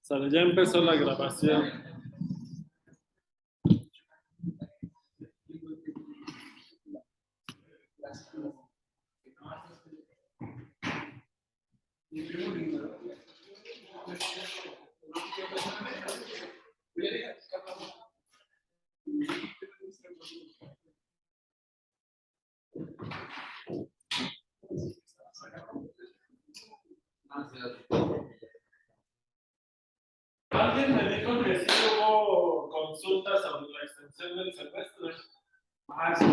Sale, ya empezó la grabación. Alguien me dijo que sí hubo consultas sobre la extensión del semestre. Ah, sí,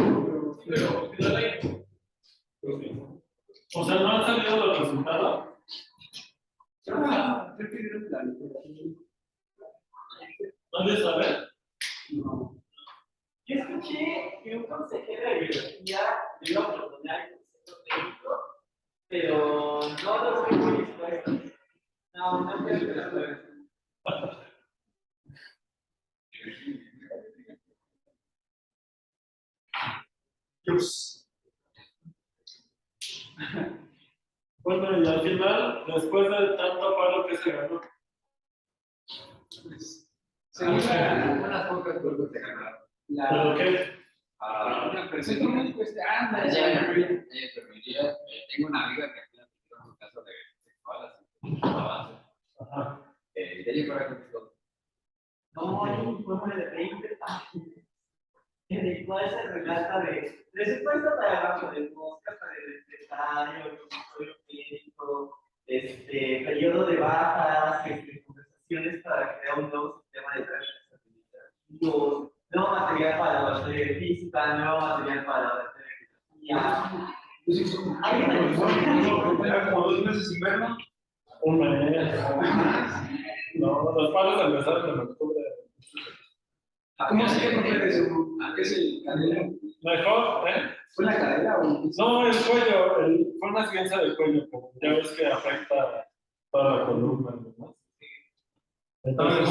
pero o sea, ¿no han salido los resultados? ¿Dónde saber? No. Yo escuché que un consejero de biología iba a proponer el concepto técnico, pero no estoy muy dispuesto. No creo que lo vea. Bueno, y al final, después de tanto paro que se ganó. Unas pocas cosas se ganaron. ¿Pero qué? Una persona médico enfermería. Tengo una amiga que tiene un caso de sexual, así. Ya llegó a contestó. No, hay un informe de 20 páginas en el cual se relata de presupuesto para el banco de moscas, para el empresario, el consultorio clínico, periodo de bajas, conversaciones para crear un nuevo sistema de trámites administrativos, nuevo material para la batería física, nuevo material para la batería. Hay una Era como 2 meses invierno. Un mes. No, los paros empezaron en octubre. ¿Cómo se llama eso? ¿Qué es el cadera? Mejor, ¿eh? ¿Fue la cadera o? No, el cuello, fue una ciencia del cuello, como ya ves que afecta toda la columna, ¿no? Entonces,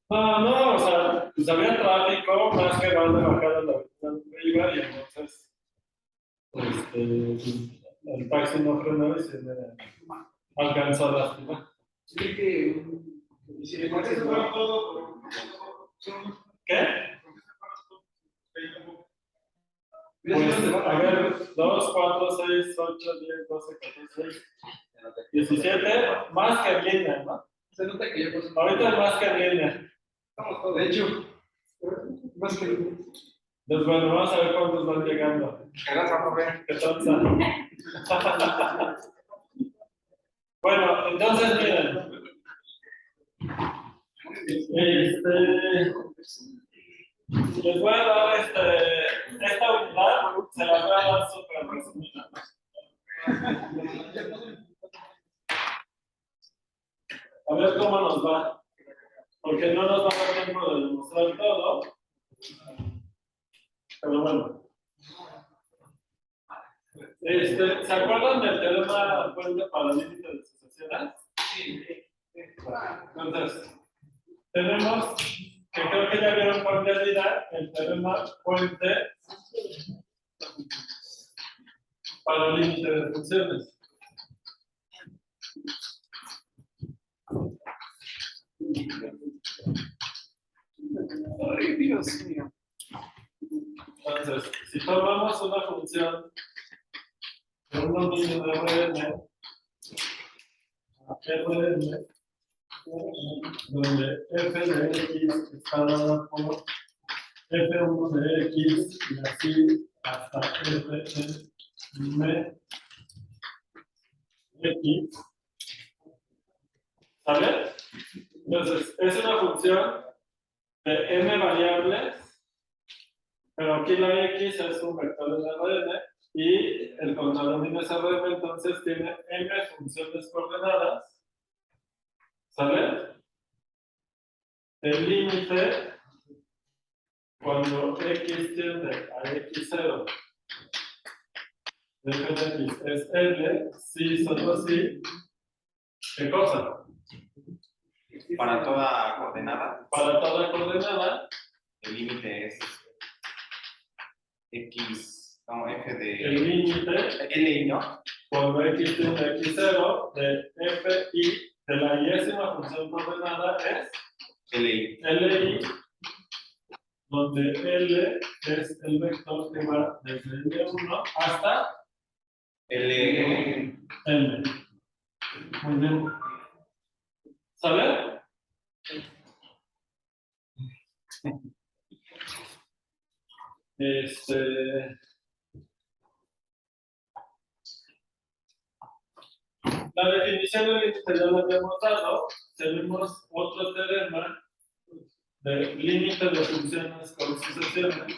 no, o sea, pues había tráfico, más que van de bajar a la avenida donde iba, y entonces, el taxi no frenó y se me alcanzó a lastimar. Sí, que si le pones todo. ¿Qué? Pues, a ver, 2, 4, 6, 8, 10, 12, 14, 17, más que en línea, ¿no? Se nota que yo pues. Ahorita es más que en línea. Estamos todos. De hecho, más que. Entonces, bueno, vamos a ver cuántos van llegando. Gracias, profe. ¿Qué tal? Bueno, entonces, miren. Les voy a dar esta unidad, se la voy a dar súper resumida. A ver cómo nos va. Porque no nos va a dar tiempo de demostrar todo. Pero bueno. ¿Se acuerdan del teorema puente para el límite de sucesiones? Sí. Entonces, tenemos que creo que ya vieron por realidad el teorema puente para el límite de funciones. Ay, Dios mío. Entonces, si tomamos una función de un dominio de Rn, donde f de x está dada por f1 de x y así hasta f n x. ¿Sale? Entonces, es una función de n variables, pero aquí la x es un vector de Rn y el contradominio es Rm, entonces tiene m funciones coordenadas. ¿Sale? El límite, cuando x tiende a x0 de f de x es L, si solo si, ¿qué cosa? Para toda coordenada, Para toda coordenada, el límite es x No, F el de límite L, ¿no? cuando x tiende a x0 de f y de la y-ésima función coordenada es L. li, donde L es el vector que va desde L1 hasta L. L. Muy bien. ¿Sale? La definición del límite ya la habíamos dado. Tenemos otro teorema de límite de funciones con sucesiones.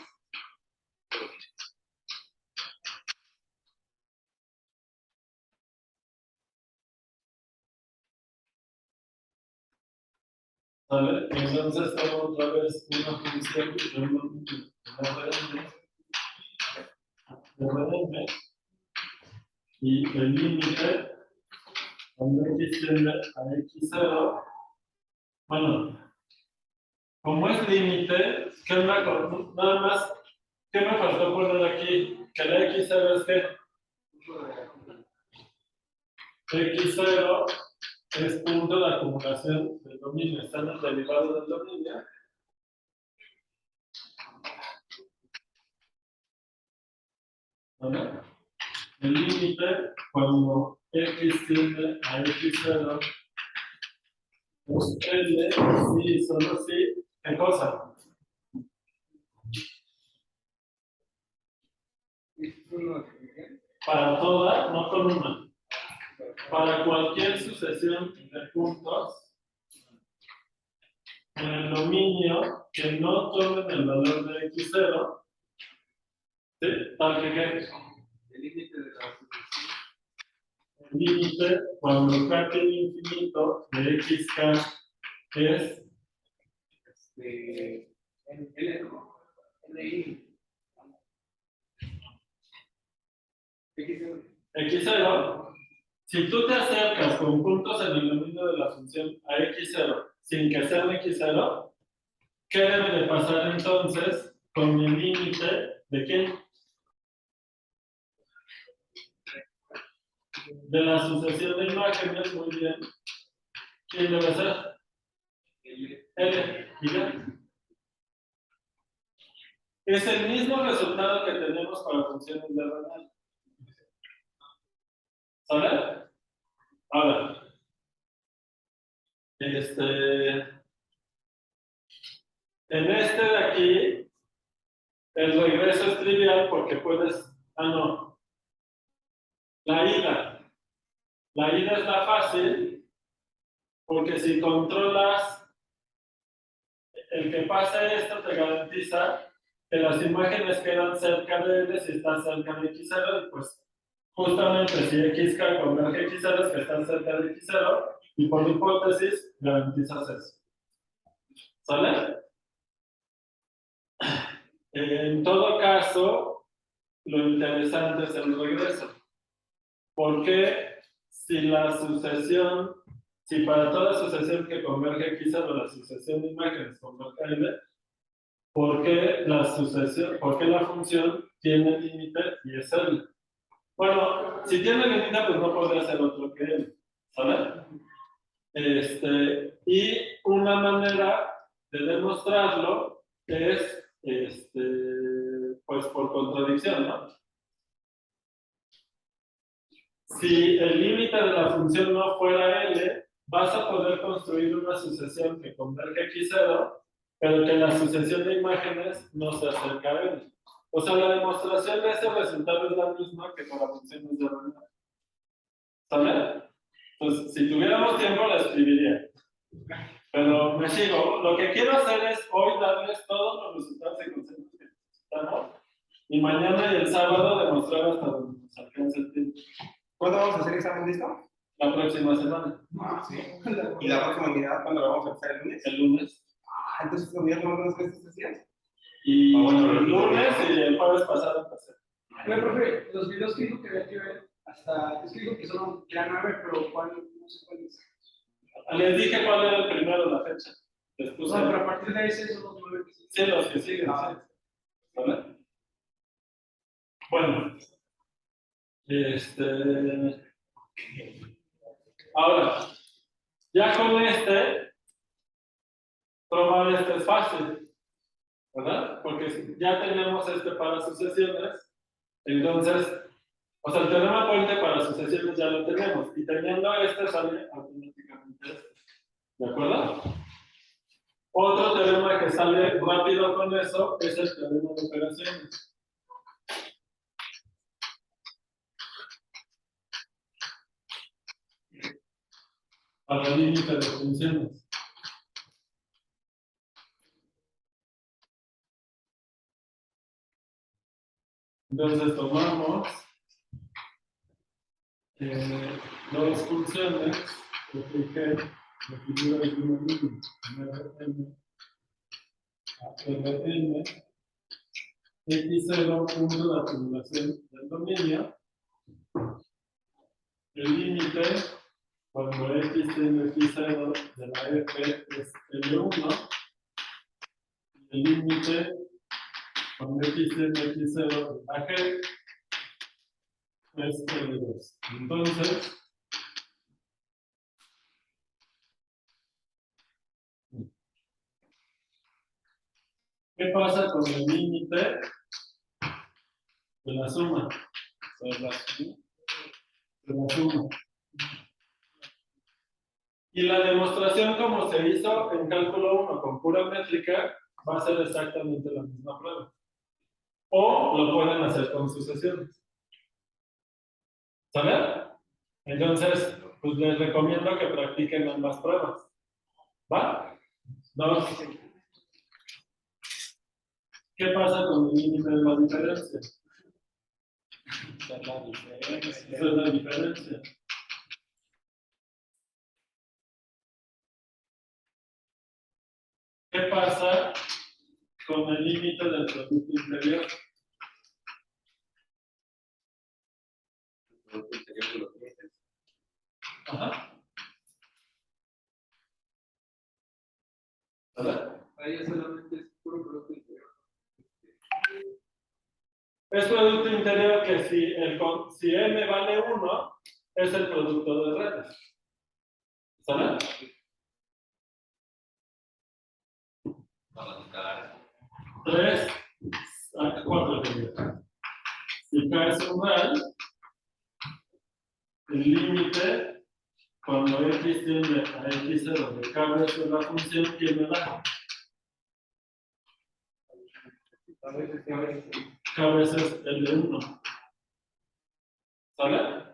¿Vale? Entonces tengo otra vez una función de Rn y el límite cuando x tiende a x0. Bueno, como es límite, nada más, ¿qué me faltó poner aquí? Que la x0 es que x0 es punto de acumulación del dominio, está en el derivado del dominio. ¿Vale? El límite cuando x tiende a x0 es L, sí, solo sí, ¿qué cosa? Para toda, no con una. Para cualquier sucesión de puntos en el dominio que no tomen el valor de x0, ¿sí? Tal que El límite de la sucesión. el límite cuando k tiene infinito de xk es L, ¿no? LI. x0. Si tú te acercas con puntos en el dominio de la función a x0 sin que sean x0, ¿qué debe de pasar entonces con el límite de quién? De la sucesión de imágenes, muy bien. ¿Quién debe ser? L. ¿Y ya? Es el mismo resultado que tenemos para funciones de Renal. ¿Sale? Ahora, en este de aquí, el regreso es trivial porque puedes, no, la ida es la fácil, porque si controlas el que pase esto, te garantiza que las imágenes quedan cerca de L si están cerca de x0, y pues justamente si xk converge x0 es que están cerca de x0, y por hipótesis garantizas eso. ¿Sale? En todo caso, lo interesante es el regreso. Porque si la sucesión, si para toda sucesión que converge x0 la sucesión de imágenes converge a L, ¿por qué la función tiene límite y es L? Bueno, si tiene límite, pues no podría ser otro que L. ¿Sabes? Y una manera de demostrarlo es pues por contradicción, ¿no? Si el límite de la función no fuera L, vas a poder construir una sucesión que converge a x0, pero que la sucesión de imágenes no se acerca a L. O sea, la demostración de ese resultado es la misma que con la función de Renal. ¿Sale? Pues si tuviéramos tiempo la escribiría. Pero me sigo. Lo que quiero hacer es hoy darles todos los resultados de conceptos que necesitamos y mañana y el sábado demostrar hasta donde nos alcance el tiempo. ¿Cuándo vamos a hacer examen de esto? La próxima semana. Ah, sí. ¿Y la próxima unidad cuándo la vamos a empezar el lunes? El lunes. Ah, entonces los días no tenemos que estos días. Y bueno, el lunes y el jueves pasado empecé. Oye, profe, los videos que dijo que había que ver, hasta, es que dijo que son ya 9, pero ¿cuál? No sé cuál es. Les dije cuál era el primero, la fecha. Les puse. No, pero a partir de ese son los 9 que Sí, los que siguen. Sí. ¿Vale? Bueno, ahora, ya con probar es fácil, ¿verdad? Porque si ya tenemos para sucesiones, entonces, o sea, el teorema puente para sucesiones ya lo tenemos, y teniendo sale automáticamente ¿de acuerdo? Otro teorema que sale rápido con eso es el teorema de operaciones. Para el límite de funciones. Entonces tomamos dos funciones que fijé la figura de un límite Rn a Rn x0 punto de acumulación del dominio. El límite cuando x tiende a x0 de la f es L1. El límite cuando x tiende a x0 de la g es L2. Entonces, ¿qué pasa con el límite de la suma? De la suma. Y la demostración como se hizo en cálculo 1 con pura métrica va a ser exactamente la misma prueba. O lo pueden hacer con sucesiones. ¿Sale? Entonces, pues les recomiendo que practiquen ambas pruebas. ¿Va? Dos. ¿Qué pasa con el límite de la diferencia? Esa es la diferencia. ¿Qué pasa con el límite del producto interior? El producto interior de los dientes. Ajá. ¿Vale? Ahí solamente es puro producto interior. Es producto interior que si m vale 1, es el producto de redes. ¿Sale? Vamos a buscar. 3 a 4. Si K es un real, el límite cuando x tiende a x0 de K veces la función, ¿quién me da? K veces el de 1. ¿Sale?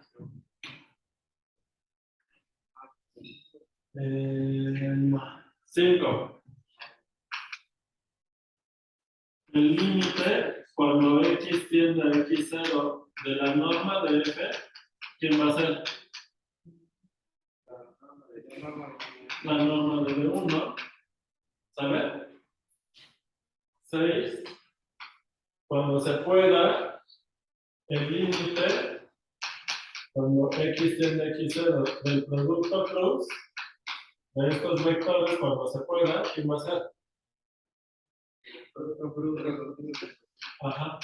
5. El límite cuando x tiende a x0 de la norma de f, ¿quién va a ser? La norma de D1, ¿sale? 6. Cuando se pueda, el límite cuando x tiende a x0 del producto cruz de estos vectores, cuando se pueda, ¿quién va a ser? Ajá.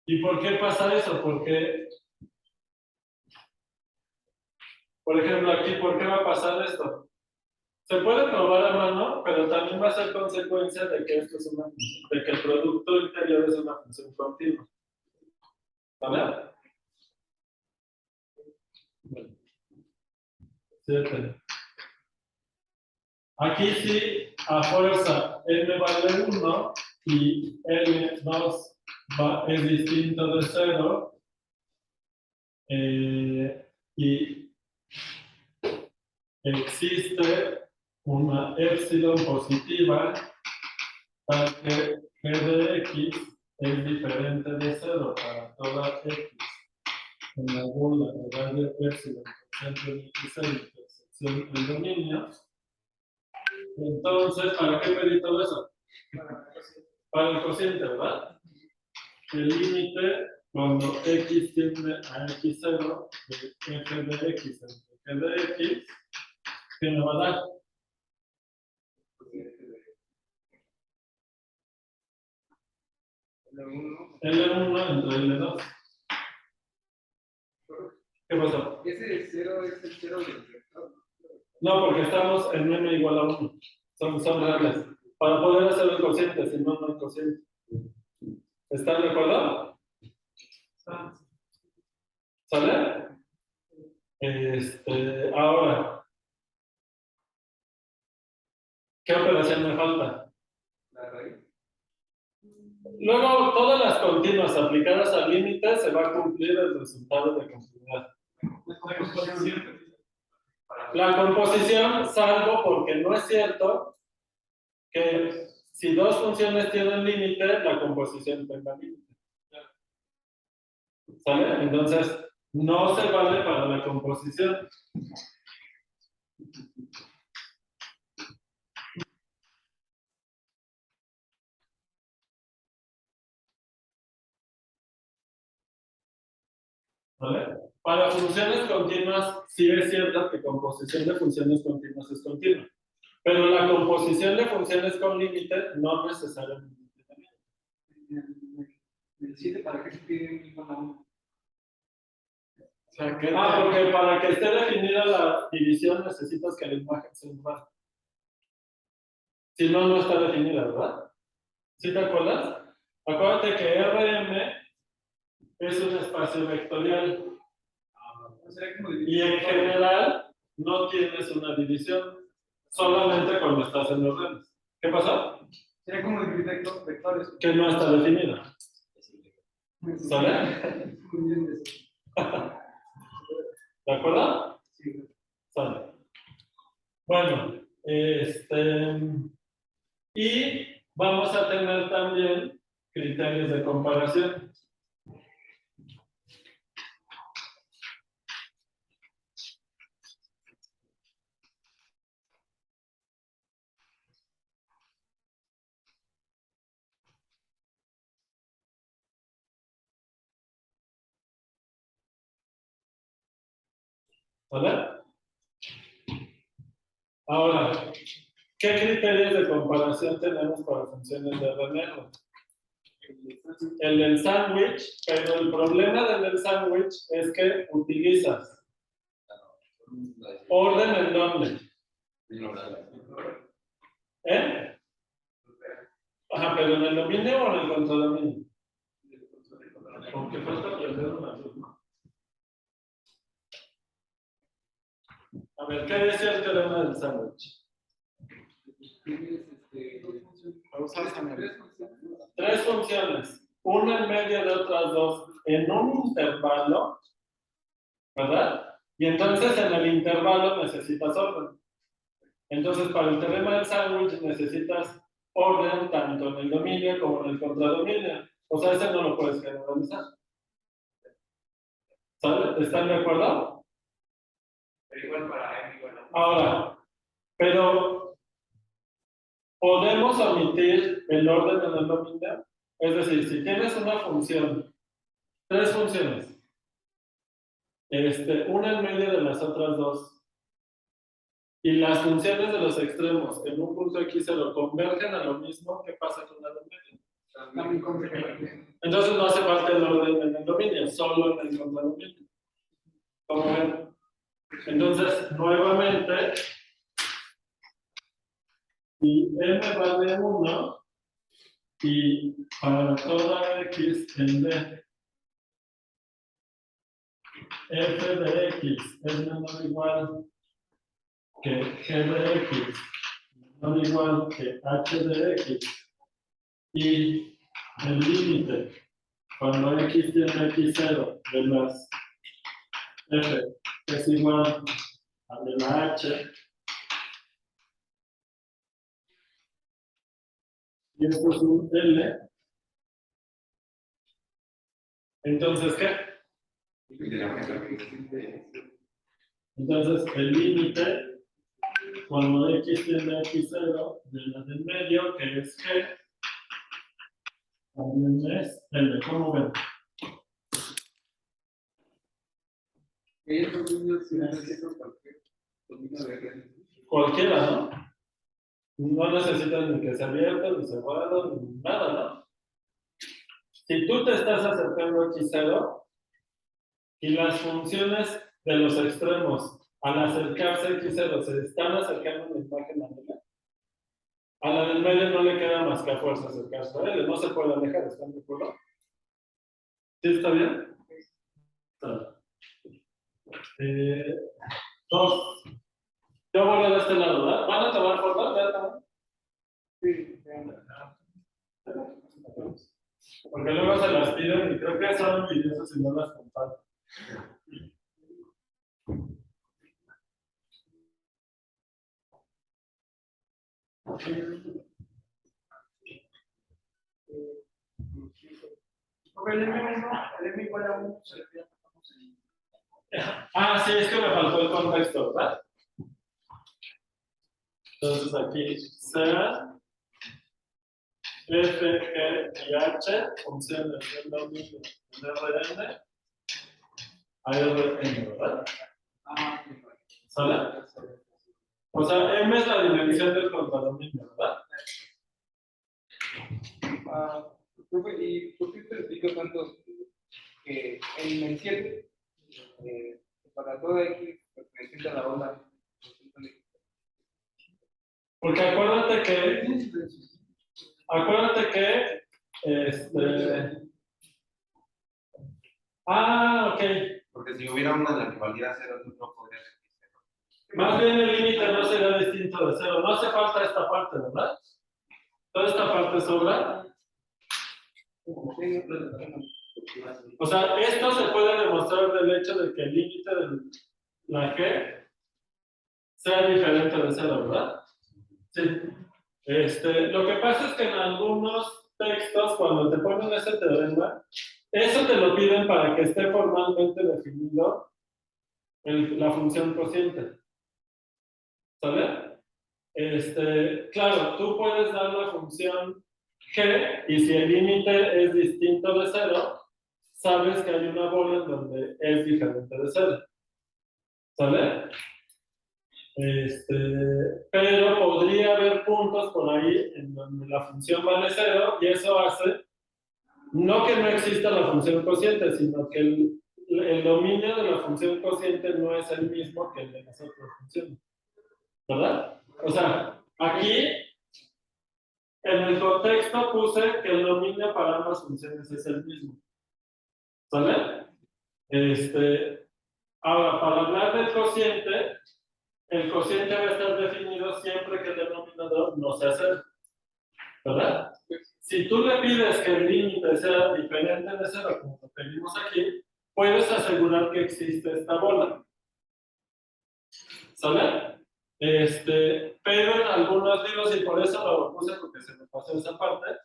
¿Y por qué pasa eso? Porque, por ejemplo, aquí, ¿por qué va a pasar esto? Se puede probar a mano, pero también va a ser consecuencia de que esto es de que el producto interior es una función continua. ¿Vale? Bueno. 7. Aquí sí, a fuerza, n vale 1 y L2 es distinto de 0. Y existe una epsilon positiva tal que g de x es diferente de 0 para toda x en la bola de radio epsilon por centro de x intersección del dominio. Entonces, ¿para qué pedí todo eso? Para el cociente, ¿verdad? El límite cuando x tiende a x0 de f de x entre g de x, ¿qué me va a dar? L1 entre L2. ¿Qué pasó? Ese 0 es el 0 del vector. No, porque estamos en m igual a 1. Son reales. Para poder hacer el cociente, si no, no hay cociente. ¿Están de acuerdo? ¿Sale? Ahora, ¿qué operación me falta? La raíz. Luego, todas las continuas aplicadas al límite se va a cumplir el resultado de continuidad. La composición, salvo porque no es cierto que si dos funciones tienen límite, la composición tenga límite. ¿Sale? Entonces, no se vale para la composición. ¿Vale? Para funciones continuas, sí es cierto que composición de funciones continuas es continua. Pero la composición de funciones con límite no necesariamente. El 7 para qué se pide 1,1. Porque para que esté definida la división necesitas que la imagen sea igual. Si no, no está definida, ¿verdad? ¿Sí te acuerdas? Acuérdate que RM es un espacio vectorial. Y en general no tienes una división, solamente cuando estás en los redes. ¿Qué pasa? Sería como dividir vectores. Que no está definida. ¿Sale? ¿De acuerdo? Sí. Sale. Bueno, y vamos a tener también criterios de comparación. ¿Vale? Ahora, ¿qué criterios de comparación tenemos para funciones de René? El del sándwich, pero el problema del sándwich es que utilizas orden en dónde. ¿Eh? Ajá, pero en el dominio o en el contradominio. Aunque falta aprender una luz, ¿no? A ver, ¿qué decía el teorema del sándwich? Tres funciones, una en medio de otras dos, en un intervalo, ¿verdad? Y entonces en el intervalo necesitas orden. Entonces, para el teorema del sándwich necesitas orden tanto en el dominio como en el contradominio. O sea, ese no lo puedes generalizar. ¿Sale? ¿Están de acuerdo? Pero igual para M igual a 1. Ahora, pero podemos omitir el orden en el dominio. Es decir, si tienes una función, tres funciones, una en medio de las otras dos, y las funciones de los extremos en un punto x0 convergen a lo mismo, ¿qué pasa con la dominio? Entonces no hace falta el orden en el dominio, solo en el contradominio. ¿Cómo ven? Entonces, nuevamente, si m vale 1 y para toda x en D, f de x es menor o igual que g de x, menor o igual que h de x, y el límite cuando x tiene x0 de las f es igual a de la h, y esto es un L, entonces ¿qué? Entonces el límite cuando x tiene x0 de la del medio, que es g, también es L. ¿Cómo ven? Cualquiera, ¿no? No necesitan ni que se abierta, ni cerrado, ni nada, ¿no? Si tú te estás acercando a x0 y las funciones de los extremos al acercarse a x0 se están acercando en la imagen a la del medio no le queda más que a fuerza acercarse a él, no se puede alejar, ¿están de acuerdo? ¿Sí está bien? Está. Dos. Yo voy a este lado, ¿verdad? ¿Van a tomar fotos? ¿Ya toman? Sí, Porque luego se las piden y creo que son envidiosas si no las comparten. Porque el M igual a 1 se le pide. Ah, sí, es que me faltó el contexto, ¿verdad? Entonces aquí sea F, G y H funciones del dominio en Rn a Rn, ¿verdad? ¿Sale? O sea, M es la dimensión del contradominio, ¿verdad? Profe, ¿y por qué te explico tanto que en el 7, para toda X perteneciente a la onda, Porque acuérdate que, ok. Porque si hubiera una en la que valiera 0, tú no podrías decir 0. Más bien el límite no será distinto de 0. No hace falta esta parte, ¿verdad? Toda esta parte sobra. O sea, esto se puede demostrar del hecho de que el límite de la G sea diferente de 0, ¿verdad? Sí. Lo que pasa es que en algunos textos, cuando te ponen ese teorema, eso te lo piden para que esté formalmente definido la función cociente. ¿Sale? Claro, tú puedes dar la función G y si el límite es distinto de 0, sabes que hay una bola en donde es diferente de 0. ¿Sale? Pero podría haber puntos por ahí en donde la función vale 0 y eso hace no que no exista la función cociente, sino que el dominio de la función cociente no es el mismo que el de las otras funciones. ¿Verdad? O sea, aquí en el contexto puse que el dominio para ambas funciones es el mismo. ¿Sale? Ahora, para hablar del cociente, el cociente va a estar definido siempre que el denominador no sea 0. ¿Verdad? Si tú le pides que el límite sea diferente de 0, como lo pedimos aquí, puedes asegurar que existe esta bola. ¿Sale? Pero en algunos libros, y por eso lo puse porque se me pasó esa parte,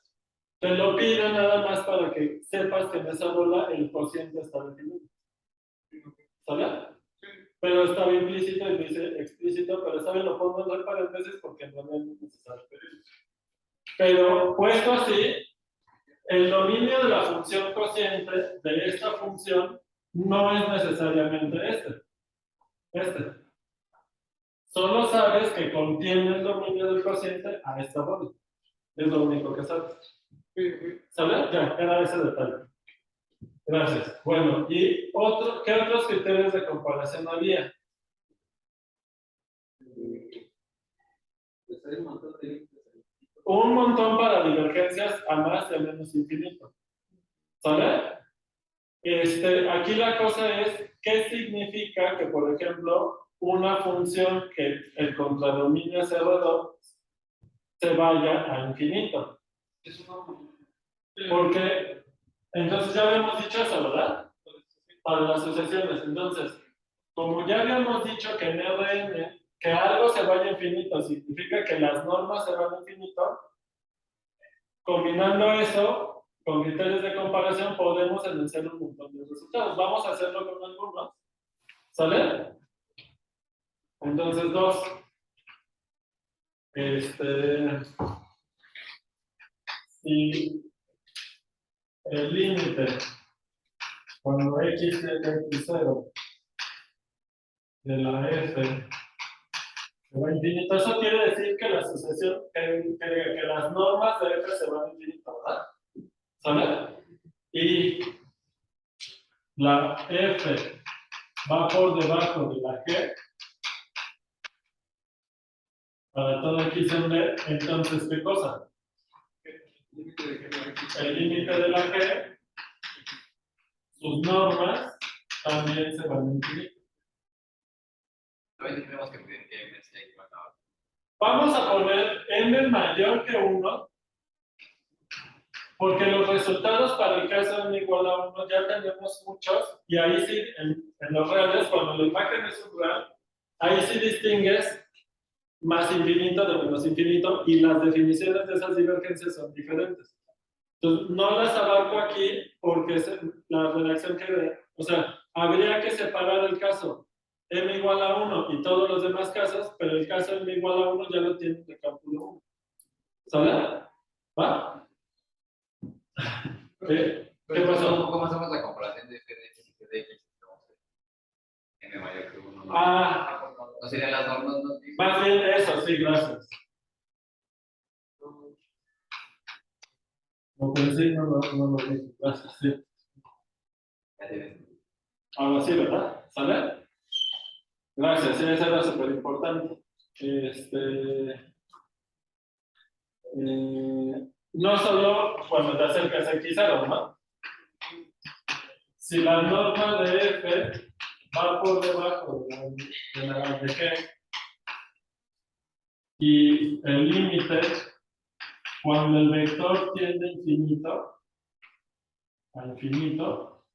te lo piden nada más para que sepas que en esa bola el cociente está definido. ¿Sale? Pero estaba implícito y dice explícito, pero esta vez lo pongo entre paréntesis porque no es necesario pedirlo. Pero puesto así, el dominio de la función cociente de esta función no es necesariamente este. Solo sabes que contiene el dominio del cociente a esta bola. Es lo único que sabes. ¿Sabes? Ya, era ese detalle. Gracias. Bueno, ¿y qué otros criterios de comparación había? Un montón para divergencias a más y a menos infinito. ¿Sale? Aquí la cosa es, ¿qué significa que, por ejemplo, una función que el contradominio es R2 se vaya a infinito? Porque, entonces ya habíamos dicho eso, ¿verdad? Para las sucesiones. Entonces, como ya habíamos dicho que en Rn, que algo se vaya a infinito significa que las normas se van a infinito, combinando eso con criterios de comparación podemos enunciar un montón de resultados. Vamos a hacerlo con algunos. ¿Sale? Entonces, 2. Si el límite cuando x tiende a x0 de la f se va a infinito, eso quiere decir que la sucesión, que las normas de f se van a infinito, ¿verdad? ¿Sale? y la F va por debajo de la G, para todo X en B, entonces, ¿qué cosa? El límite de la G, sus normas, también se van a infinito. También tenemos que pedir que M sea igual a Vamos a poner m mayor que 1, porque los resultados para el caso n igual a 1 ya tenemos muchos, y ahí sí, en los reales, cuando la imagen es un real, ahí sí distingues más infinito de menos infinito, y las definiciones de esas divergencias son diferentes. Entonces, no las abarco aquí porque es la redacción que ve. O sea, habría que separar el caso m igual a 1 y todos los demás casos, pero el caso m igual a 1 ya lo tiene de cálculo 1. ¿Sale? ¿Va? ¿Qué pasó? ¿Cómo hacemos la comparación de f de x y f de x? M mayor que 1. ¿No serían las normas? ¿No? Más bien eso, sí, gracias. No, pero sí, no lo dije. Gracias, sí. Ya tienes. Ahora sí, ¿verdad? ¿Sale? Gracias, sí, eso era súper importante. No solo cuando te acercas a X0, ¿no? Si la norma de F va por debajo de la de G y el límite, cuando el vector tiende infinito, a infinito,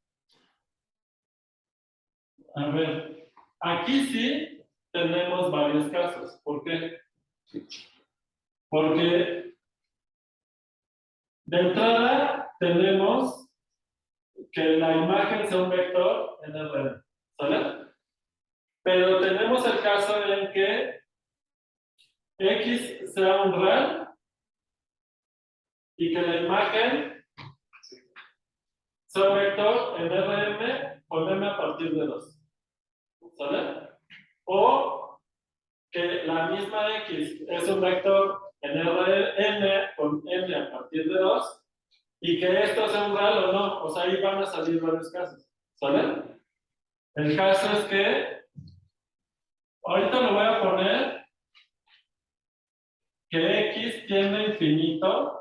a ver, aquí sí tenemos varios casos. ¿Por qué? Porque de entrada tenemos que la imagen sea un vector en Rn, ¿sale? Pero tenemos el caso en que X sea un real y que la imagen sea un vector en Rm con m a partir de 2, ¿sale? O que la misma X es un vector en Rn con m a partir de 2 y que esto sea un real o no. O sea, ahí van a salir varios casos, ¿sale? El caso es que ahorita me voy a poner que X tiende a infinito.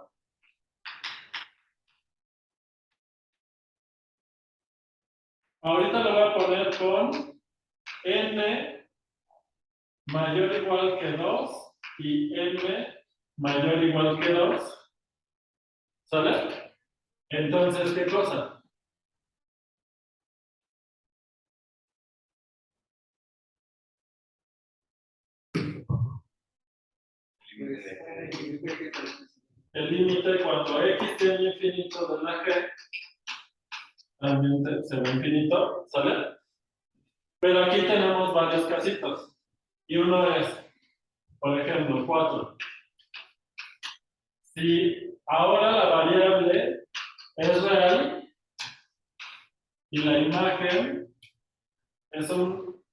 Ahorita lo voy a poner con n mayor o igual que 2 y m mayor o igual que 2. ¿Sale? Entonces, ¿qué cosa? El límite cuando X tiene infinito de la G también se ve infinito, ¿sale? Pero aquí tenemos varios casitos. Y uno es, por ejemplo, 4. Si ahora la variable es real y la imagen es un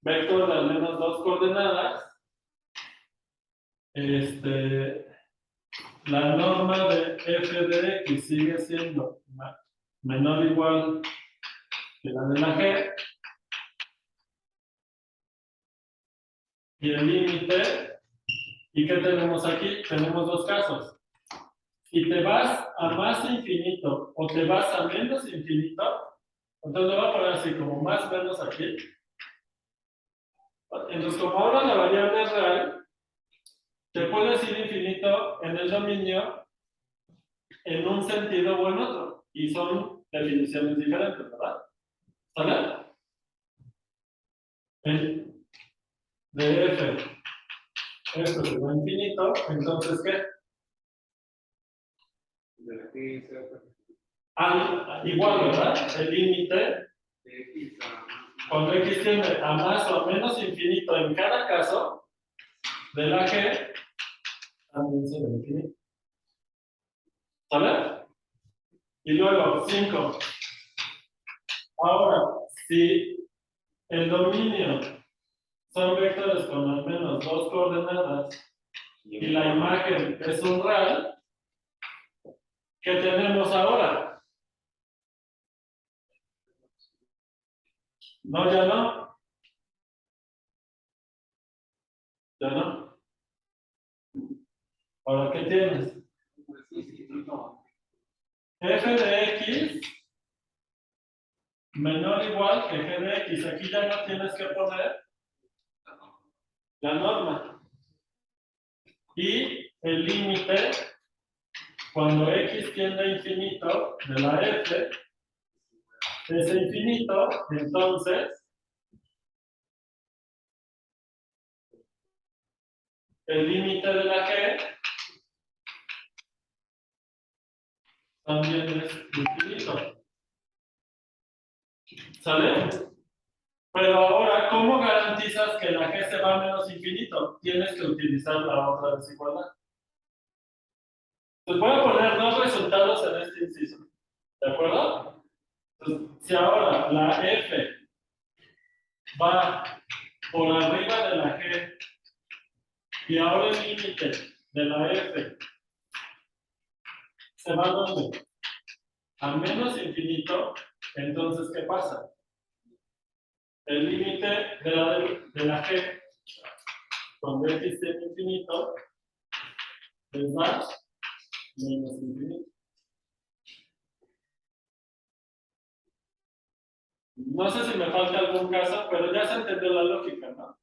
vector de al menos 2 coordenadas, la norma de f de x sigue siendo menor o igual que la de la g, y el límite, ¿y qué tenemos aquí? Tenemos dos casos. Si te vas a más infinito o te vas a menos infinito, entonces lo voy a poner así, como más menos aquí. Entonces, como ahora la variable es real, te puedes ir infinito en el dominio en un sentido o en otro, y son definiciones diferentes, ¿verdad? ¿Sale? De f, esto se va a infinito, entonces, ¿qué? Igual, ¿verdad? El límite, cuando x tiende a más o a menos infinito en cada caso, de la g, también se ve infinito. ¿Sale? Y luego, 5. Ahora, si el dominio son vectores con al menos 2 coordenadas y la imagen es un real, ¿qué tenemos ahora? No, ya no. Ya no. Ahora, ¿qué tienes? F de X menor o igual que G de X. Aquí ya no tienes que poner la norma. Y el límite, cuando X tiende a infinito de la F, es infinito, entonces el límite de la G también es infinito. ¿Sale? Pero ahora, ¿cómo garantizas que la G se va a menos infinito? Tienes que utilizar la otra desigualdad. Pues voy a poner dos resultados en este inciso. ¿De acuerdo? Entonces, si ahora la F va por arriba de la G y ahora el límite de la F se va a ¿dónde? A menos infinito, entonces, ¿qué pasa? El límite de la G cuando X tiene infinito es más menos infinito. No sé si me falta algún caso, pero ya se entendió la lógica, ¿no?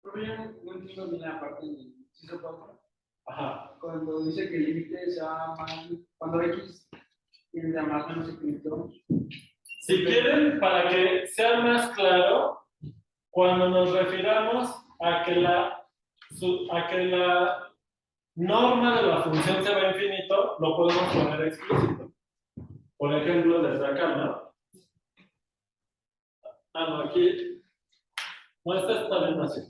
Pero yo no entiendo bien la parte de inciso 4. Ajá. Cuando dice que el límite sea más, cuando X tiende a más menos infinito. Si quieren, para que sea más claro, cuando nos refiramos a que la norma de la función se va a infinito, lo podemos poner explícito. Por ejemplo, desde acá, ¿no? Ah, no, aquí. No, esta está bien así.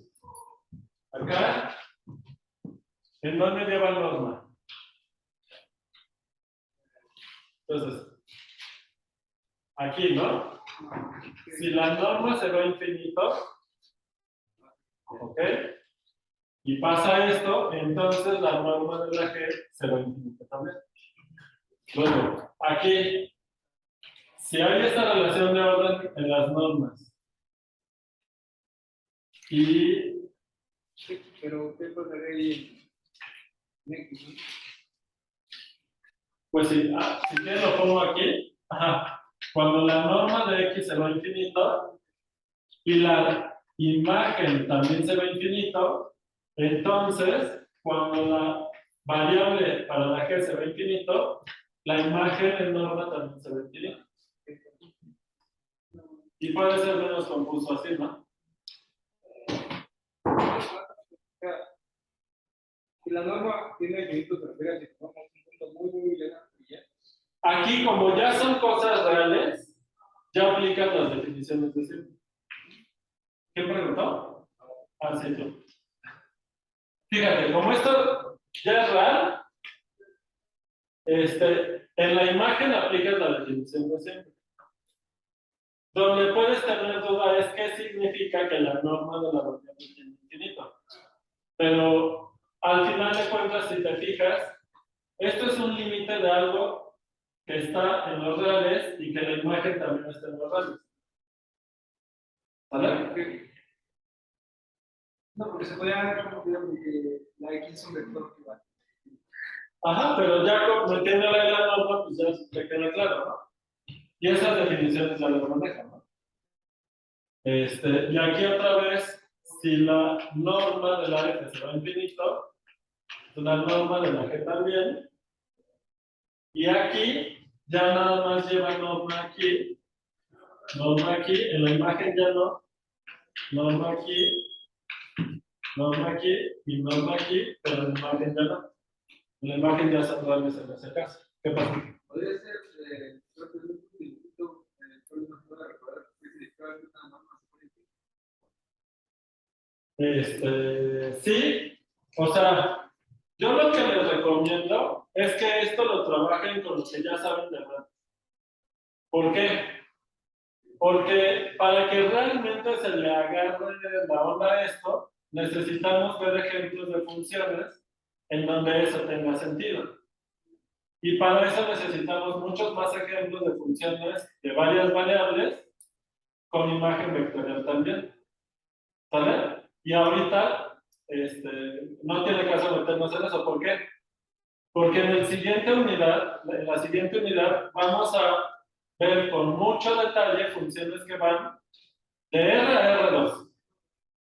Acá, ¿en dónde lleva norma? Entonces, aquí, ¿no? Si la norma se va a infinito, ¿ok? Y pasa esto, entonces la norma de la G se va a infinito también. Luego, aquí, si hay esta relación de orden en las normas, y Sí, pero ¿qué pasaría ahí en X? ¿No? pues si bien lo pongo aquí, ajá, cuando la norma de X se va a infinito y la imagen también se va a infinito, entonces cuando la variable para la G se va a infinito, la imagen en norma también se va a infinito. Y puede ser menos confuso así, ¿no? Si la norma tiene infinito, se refiere a que tomamos un punto muy lejano y ya. Aquí, como ya son cosas reales, ya aplican las definiciones de siempre. ¿Quién preguntó? Ah, sí, tú. Fíjate, como esto ya es real, en la imagen aplicas la definición de siempre. Donde puedes tener duda es qué significa que la norma de la variable tiene infinito. Pero al final de cuentas, si te fijas, esto es un límite de algo que está en los reales y que la imagen también está en los reales. ¿Vale? No, porque se podría ver como que la X es un vector igual. Ajá, pero ya metiéndole la norma, pues ya te queda claro, ¿no? Y esas definiciones ya las manejan, ¿no? Y aquí otra vez, si la norma de la F se va a infinito, la norma de la G también. Y aquí ya nada más lleva norma aquí, en la imagen ya no, norma aquí y norma aquí, pero en la imagen ya no. En la imagen ya son reales en ese caso. ¿Qué pasa? Podría ser, creo que es un dibujito, por no puedo recordar qué significaba esta norma. Sí, o sea, yo lo que les recomiendo es que esto lo trabajen con los que ya saben de verdad. ¿Por qué? Porque para que realmente se le agarre la onda a esto, necesitamos ver ejemplos de funciones en donde eso tenga sentido. Y para eso necesitamos muchos más ejemplos de funciones de varias variables con imagen vectorial también. ¿Sale? Y ahorita no tiene caso meternos en eso. ¿Por qué? Porque en la siguiente unidad vamos a ver con mucho detalle funciones que van de R a R2.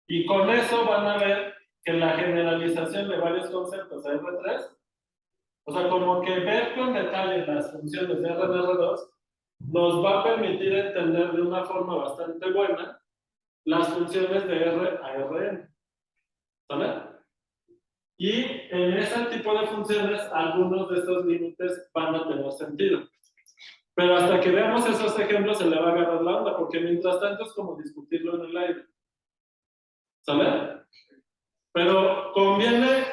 Y con eso van a ver que la generalización de varios conceptos a R3, o sea, como que ver con detalle las funciones de R en R2, nos va a permitir entender de una forma bastante buena las funciones de R a Rn. ¿Sale? Y en ese tipo de funciones, algunos de estos límites van a tener sentido. Pero hasta que veamos esos ejemplos se le va a agarrar la onda, porque mientras tanto es como discutirlo en el aire. ¿Sale? Pero conviene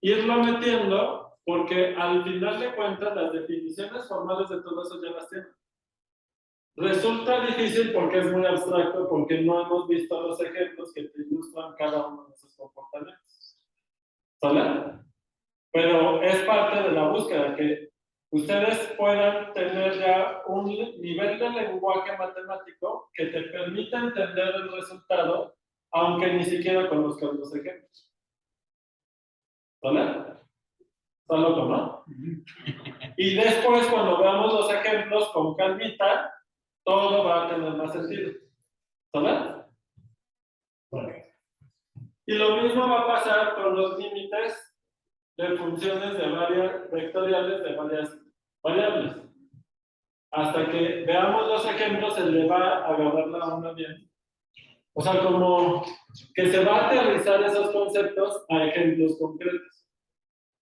irlo metiendo, porque al final de cuentas las definiciones formales de todo eso ya las tienen. Resulta difícil porque es muy abstracto, porque no hemos visto los ejemplos que te ilustran cada uno de esos comportamientos. ¿Sale? Pero es parte de la búsqueda, que ustedes puedan tener ya un nivel de lenguaje matemático que te permita entender el resultado, aunque ni siquiera conozcan los ejemplos. ¿Sale? ¿Está loco, no? Y después, cuando veamos los ejemplos con calmita, todo va a tener más sentido. ¿Sale? Bueno. Y lo mismo va a pasar con los límites de funciones de varias vectoriales de varias variables. Hasta que veamos los ejemplos, se le va a agarrar la onda bien. O sea, como que se va a aterrizar esos conceptos a ejemplos concretos.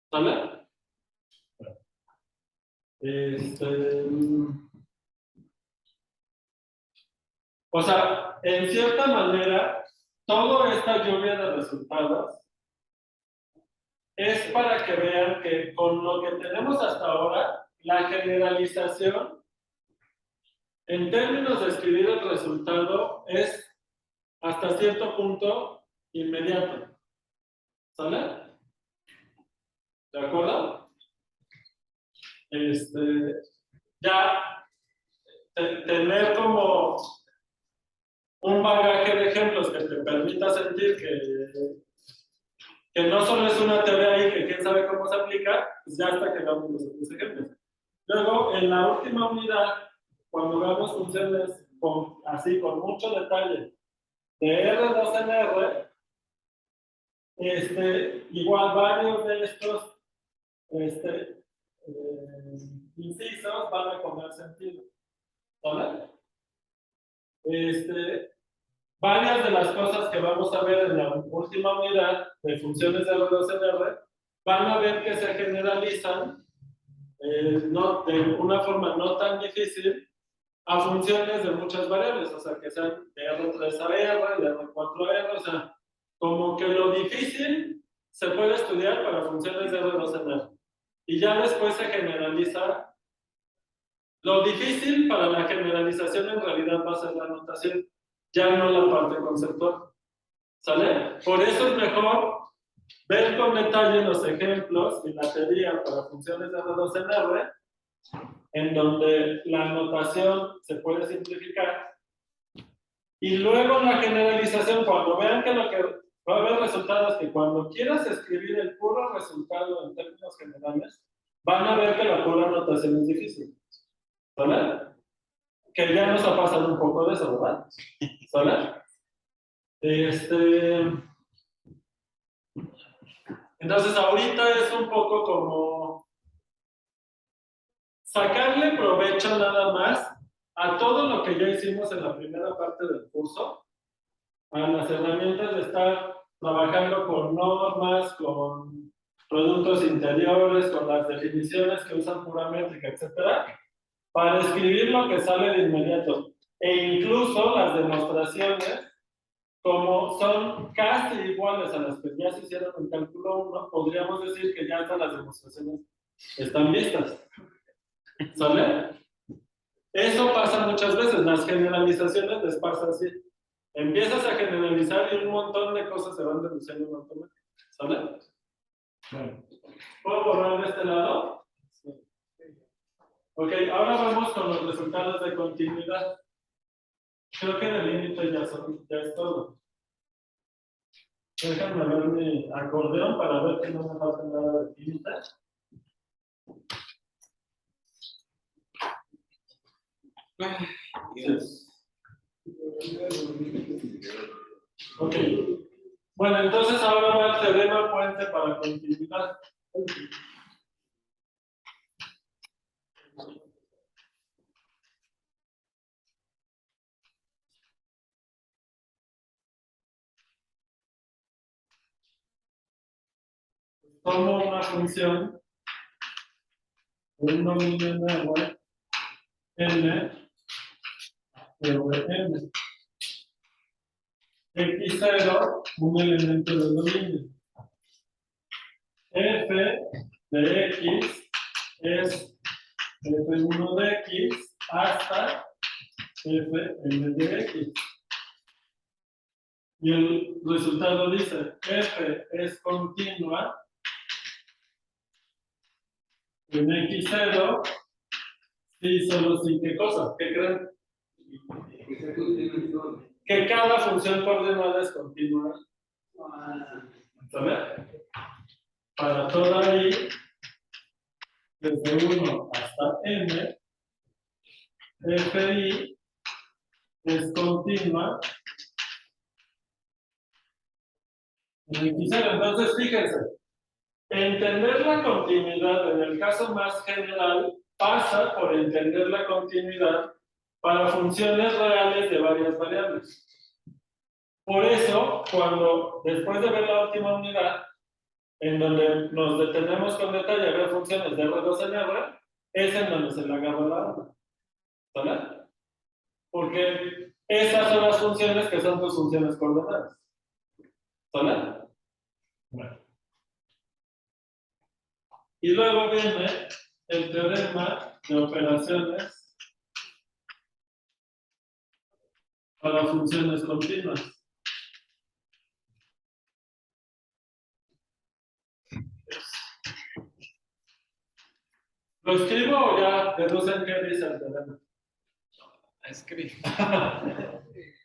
¿Sale? O sea, en cierta manera, toda esta lluvia de resultados es para que vean que con lo que tenemos hasta ahora, la generalización, en términos de escribir el resultado, es hasta cierto punto inmediato. ¿Sale? ¿De acuerdo? Ya tener como un bagaje de ejemplos que te permita sentir que no solo es una teoría y que quién sabe cómo se aplica, pues ya hasta que damos los otros ejemplos. Luego, en la última unidad, cuando veamos funciones así con mucho detalle, de R2 en R, igual varios de estos incisos van a poner sentido. ¿Vale? Varias de las cosas que vamos a ver en la última unidad de funciones de R2 en R van a ver que se generalizan no, de una forma no tan difícil a funciones de muchas variables, o sea, que sean de R3 a R, de R4 a R, o sea, como que lo difícil se puede estudiar para funciones de R2 en R. Y ya después se generaliza. Lo difícil para la generalización en realidad va a ser la notación, ya no la parte conceptual. ¿Sale? Por eso es mejor ver con detalle los ejemplos y la teoría para funciones de R2 en R, en donde la notación se puede simplificar. Y luego la generalización, cuando vean que lo que va a haber resultados que cuando quieras escribir el puro resultado en términos generales, van a ver que la pura notación es difícil. ¿Sale? Que ya nos ha pasado un poco de eso, ¿verdad? ¿Sale? Entonces ahorita es un poco como sacarle provecho nada más a todo lo que ya hicimos en la primera parte del curso, a las herramientas de estar trabajando con normas, con productos interiores, con las definiciones que usan pura métrica, etcétera, para escribir lo que sale de inmediato. E incluso las demostraciones, como son casi iguales a las que ya se hicieron en cálculo 1, podríamos decir que ya hasta las demostraciones están vistas. ¿Sale? Eso pasa muchas veces, las generalizaciones les pasa así. Empiezas a generalizar y un montón de cosas se van deduciendo en automático. ¿Sale? Bueno. ¿Puedo borrar de este lado? Sí. Ok, ahora vamos con los resultados de continuidad. Creo que en el límite ya es todo. Déjame ver mi acordeón para ver que no me falta nada de límite. Ok. Bueno, entonces ahora va el teorema puente para continuidad. Tomo una función, un dominio n, sobre n. X0, un elemento del dominio. F de X es F1 de X hasta Fn de X. Y el resultado dice, F es continua en X0, sí, solo sí, ¿qué cosa? ¿Qué creen? Que cada función coordenada es continua. ¿Sabes? Para toda I, desde 1 hasta n, Fi es continua en X0. Entonces, fíjense, entender la continuidad en el caso más general pasa por entender la continuidad para funciones reales de varias variables. Por eso, cuando después de ver la última unidad, en donde nos detenemos con detalle a ver funciones de R2 en R, es en donde se le agarra la onda. ¿Vale? Porque esas son las funciones que son tus funciones coordenadas. ¿Vale? Bueno. Y luego viene el teorema de operaciones para funciones continuas. ¿Lo escribo o ya deducen qué dice el teorema?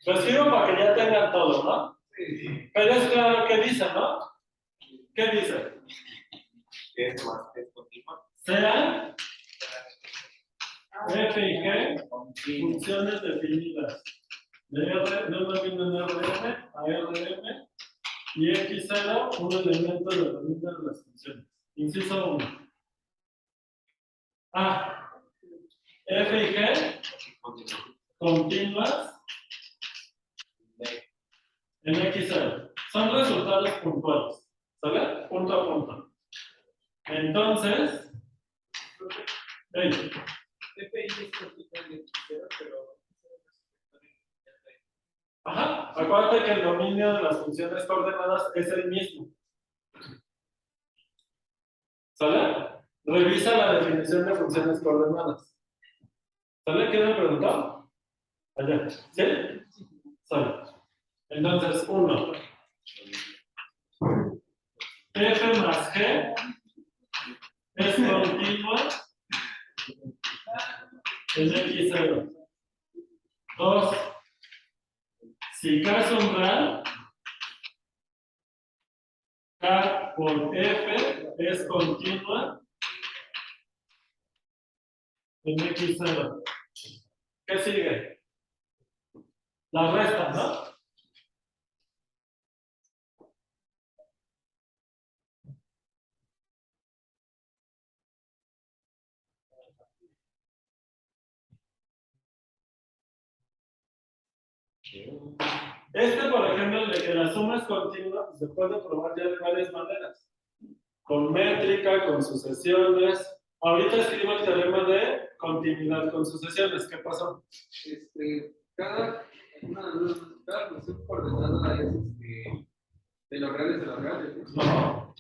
Lo escribo para que ya tengan todo, ¿no? Sí. Pero es claro qué dice, ¿no? ¿Qué dice? Es continua. Sean F y G funciones definidas de R, de un dominio en Rm a Rm y X0 un elemento del dominio de las funciones. Inciso 1. F y G continuas en X0. Son resultados puntuales. ¿Sale? Punto a punto. Entonces, acuérdate que el dominio de las funciones coordenadas es el mismo. ¿Sale? Revisa la definición de funciones coordenadas. ¿Sale? ¿Quién me preguntó? Allá. ¿Sí? Sale. Entonces, 1. F más G es continua en X0. 2. Si K es un real, K por F es continua en X0. ¿Qué sigue? La resta, ¿no? Por ejemplo, el de que la suma es continua, pues se puede probar ya de varias maneras. Con métrica, con sucesiones. Ahorita escribo el teorema de continuidad con sucesiones. ¿Qué pasó? Cada función coordenada es de los reales a los reales. No.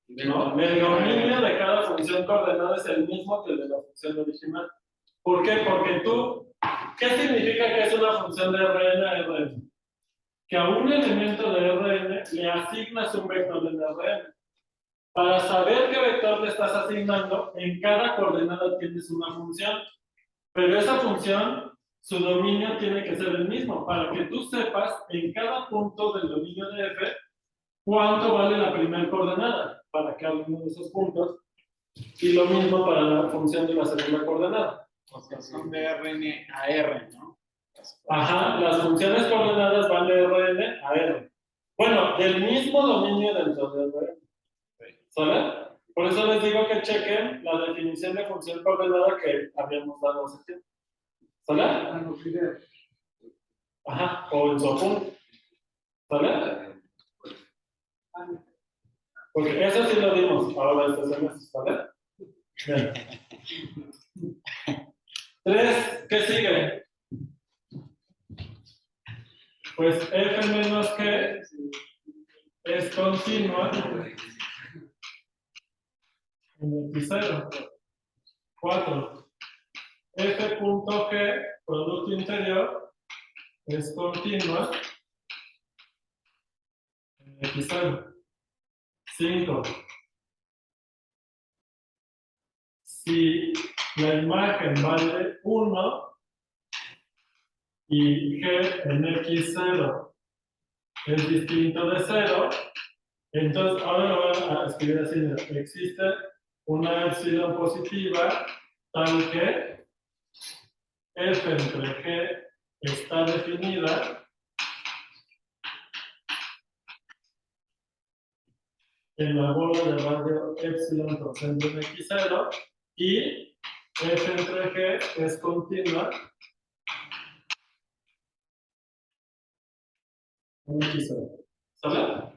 No, el dominio de cada función coordenada es el mismo que el de la función original. ¿Por qué? Porque tú, ¿qué significa que es una función de Rn a Rn? Que a un elemento de Rn le asignas un vector de Rn. Para saber qué vector le estás asignando, en cada coordenada tienes una función, pero esa función su dominio tiene que ser el mismo, para que tú sepas en cada punto del dominio de F cuánto vale la primera coordenada para cada uno de esos puntos, y lo mismo para la función de la segunda coordenada. O sea, son de Rn a R, ¿no? Ajá, las funciones coordenadas van de Rn a R. Bueno, del mismo dominio dentro de Rn. ¿Sale? Por eso les digo que chequen la definición de función coordenada que habíamos dado hace tiempo. ¿Sale? Ajá, o en su apunte. ¿Sale? Porque eso sí lo dimos ahora este semestre, ¿sale? Bien. 3, ¿qué sigue? Pues F menos G es continua en X0. 4. F punto G, producto interior, es continua en X0. 5. Si la imagen vale 1 y G en X0 es distinto de 0, entonces ahora lo voy a escribir así: existe una epsilon positiva tal que F entre G está definida en la bola de radio epsilon con centro en X0 y F entre G es continua en X0. ¿Sale?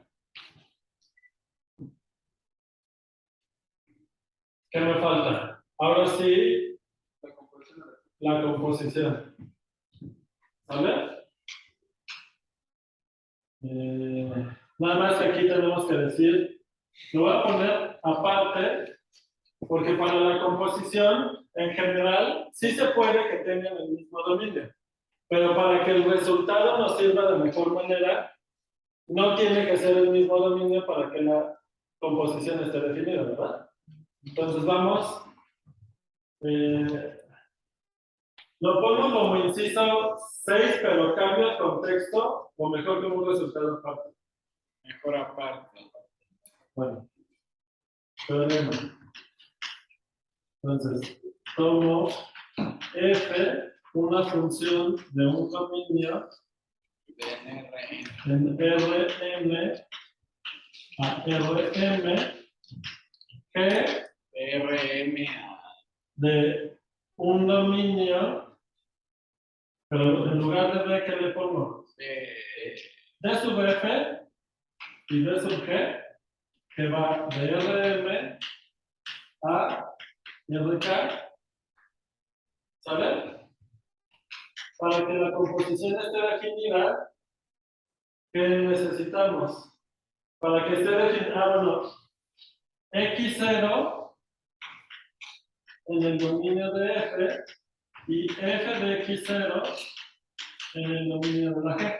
¿Qué me falta? Ahora sí, la composición. ¿Sale? Nada más que aquí tenemos que decir, lo voy a poner aparte, porque para la composición, en general, sí se puede que tengan el mismo dominio, pero para que el resultado nos sirva de mejor manera, no tiene que ser el mismo dominio para que la composición esté definida, ¿verdad? Entonces vamos, lo pongo como inciso 6, pero cambio el contexto, o mejor como un resultado aparte. Mejor aparte. Bueno, problema. Entonces, tomo F, una función de un dominio en Rm a Rm, G Rm a de un dominio, pero en lugar de B, ¿qué le pongo? D sub F y D sub G, que va de Rm a Rk, ¿sale? Para que la composición esté definida, ¿qué necesitamos? Para que esté definida, bueno, X0 en el dominio de F y F de X0 en el dominio de la G.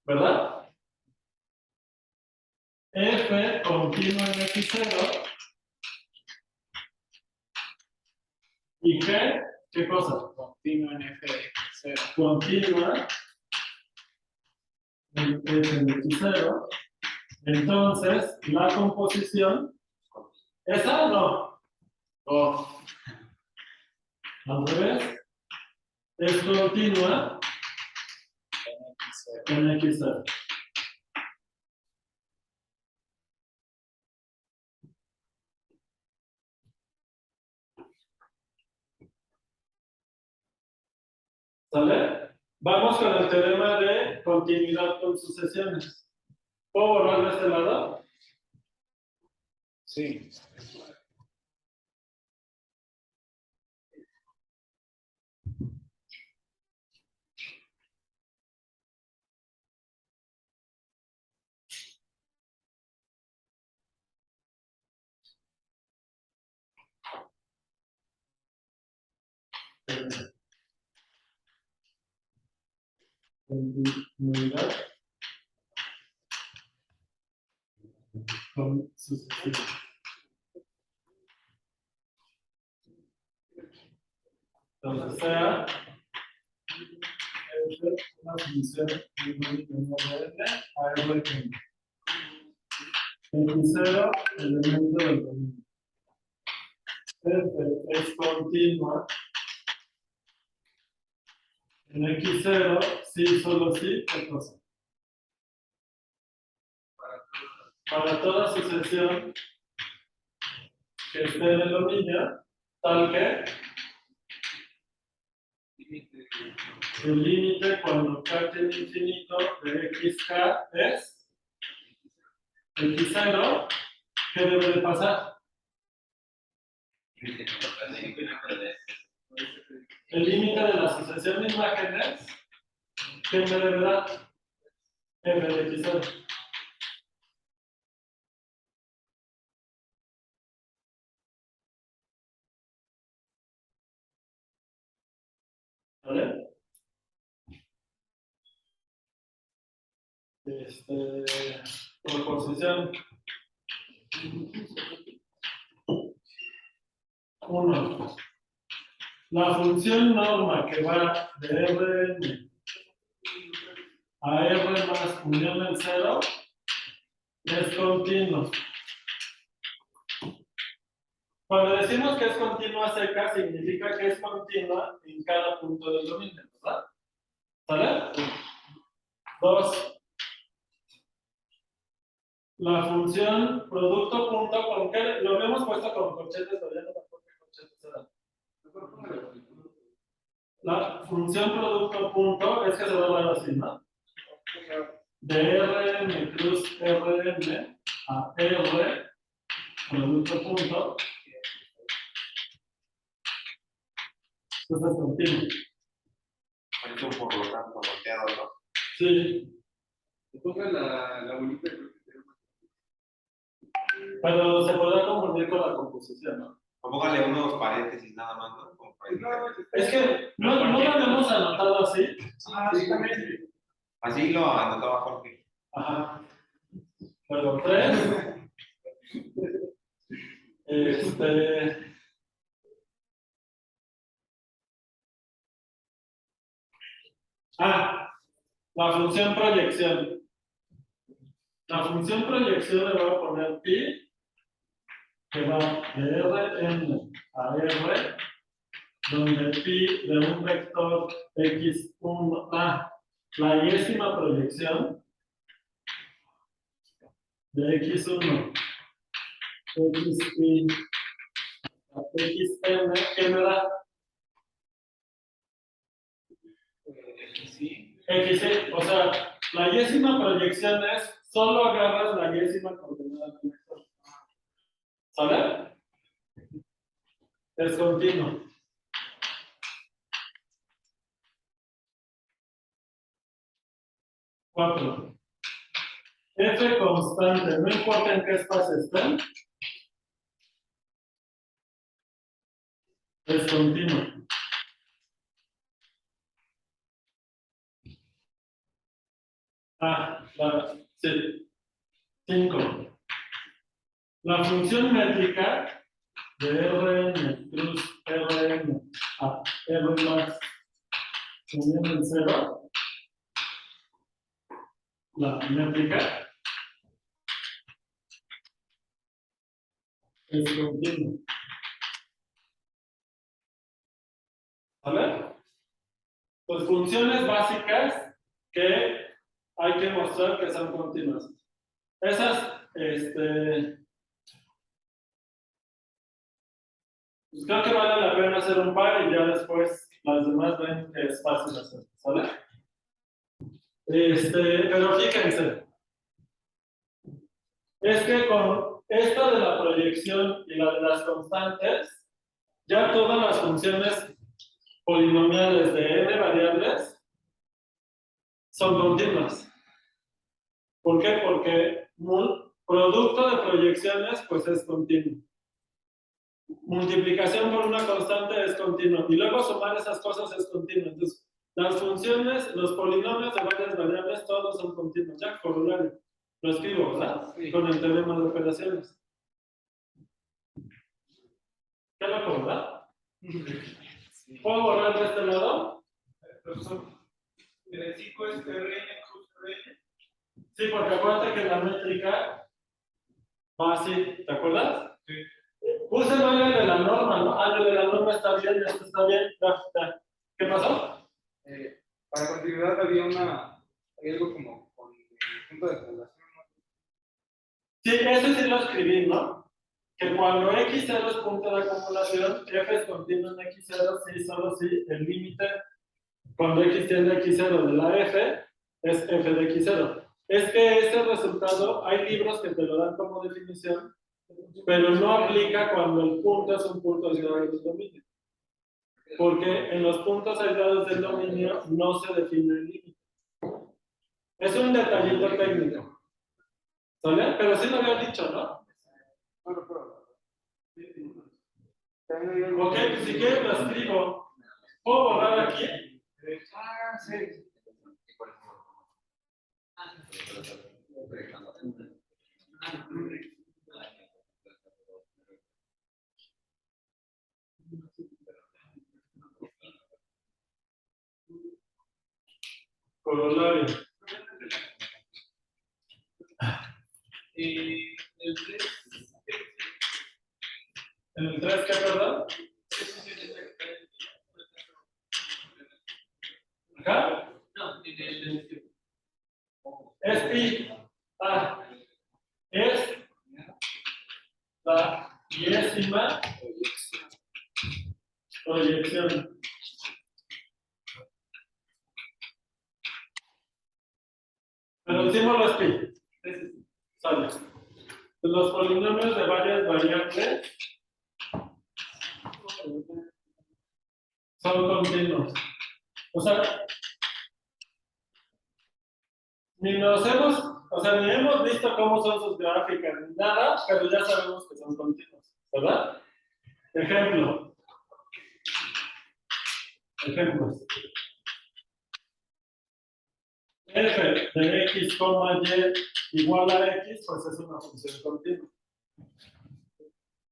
¿Verdad? F continua en X0 y G, ¿qué cosa? continuo en F de X0. Continua en F de X0. Entonces, la composición, ¿esa o no? Oh, Al revés, es continua en X0. en X0. ¿Sale? Vamos con el teorema de continuidad con sucesiones. ¿Puedo borrar de este lado? Sí. Continuidad con sucesiones. Entonces sea F una función del dominio RN a Rn. X0, elemento del dominio. F es continua en X0, sí, solo sí, ¿qué cosa? Para toda sucesión que esté en el dominio, tal que el límite cuando k tiene infinito de xk es x0, ¿qué debe de pasar? El límite de la sucesión de imágenes, ¿qué me debe dar? F de x0. ¿Vale? Proposición 1. La función norma que va de Rn a R más unión del 0 es continua. Cuando decimos que es continua seca, significa que es continua en cada punto del dominio, ¿verdad? ¿Sale? 2. La función producto punto, ¿con qué? Lo habíamos puesto con corchetes, pero ya no me acuerdo qué corchetes eran. La función producto punto es que se va a dar así, ¿no? De Rn cruz Rn a R producto punto. Esto es continuo. Parece un por lo tanto volteado, ¿no? Sí, Ponga la bolita. pero se podrá confundir con la composición, ¿no? O póngale unos paréntesis nada más, ¿no? Como para indicar. Es que no lo habíamos anotado así. Así lo anotaba Jorge. Ajá. Luego 3. La función proyección. La función proyección le voy a poner pi, que va de Rn a R, donde pi de un vector x1, la yésima proyección de x1, xi, a xn, ¿qué me da? Xi, o sea, la yésima proyección es solo agarras la yésima coordenada del vector. ¿Sale? Es continuo. Cuatro. F constante, no importa en qué espacio estén, es continuo. Sí. 5. La función métrica de Rn cruz Rn a R más unión del 0, la métrica es continua. ¿Vale? Pues funciones básicas que hay que mostrar que son continuas. Esas, pues creo que vale la pena hacer un par y ya después las demás ven que es fácil hacer, ¿sale? Pero fíjense, es que con esta de la proyección y la de las constantes, ya todas las funciones polinomiales de n variables son continuas. ¿Por qué? Porque producto de proyecciones pues es continuo. Multiplicación por una constante es continuo. Y luego sumar esas cosas es continuo. Entonces, las funciones, los polinomios de varias variables, todos son continuos. Ya, corolario. Lo escribo, ¿verdad? Sí. Con el teorema de operaciones. ¿Qué loco, verdad? ¿Puedo borrar de este lado? El 5 es Rn plus Rn. Sí, porque acuérdate que la métrica va así, ¿te acuerdas? Sí. Puse mal el de la norma, ¿no? Ah, el de la norma está bien, esto está bien. Ya. ¿Qué pasó? Para continuidad había algo como con el punto de población. Sí, ese sí lo escribí, ¿no? Que cuando x0 es punto de acumulación, f es continuo en x0, sí, solo si el límite, cuando x tiende a x0 de la f, es f de x0. Es que este resultado, hay libros que te lo dan como definición, pero no aplica cuando el punto es un punto aislado del dominio. Porque en los puntos aislados del dominio no se define el límite. Es un detallito técnico. ¿Sale? Pero sí lo había dicho, ¿no? También había algo Ok, pues si quieres lo escribo. ¿Puedo borrar aquí? sí. Corolario. Y el 3. ¿En el 3 qué, perdón? ¿Acá? No, en el. Es pi. Ah, es la décima proyección. Pero el símbolo es pi. Sale. Los polinomios de varias variables son continuos. O sea, ni hemos visto cómo son sus gráficas ni nada, pero ya sabemos que son continuos, ¿verdad? Ejemplos. F de x, y igual a x, pues es una función continua.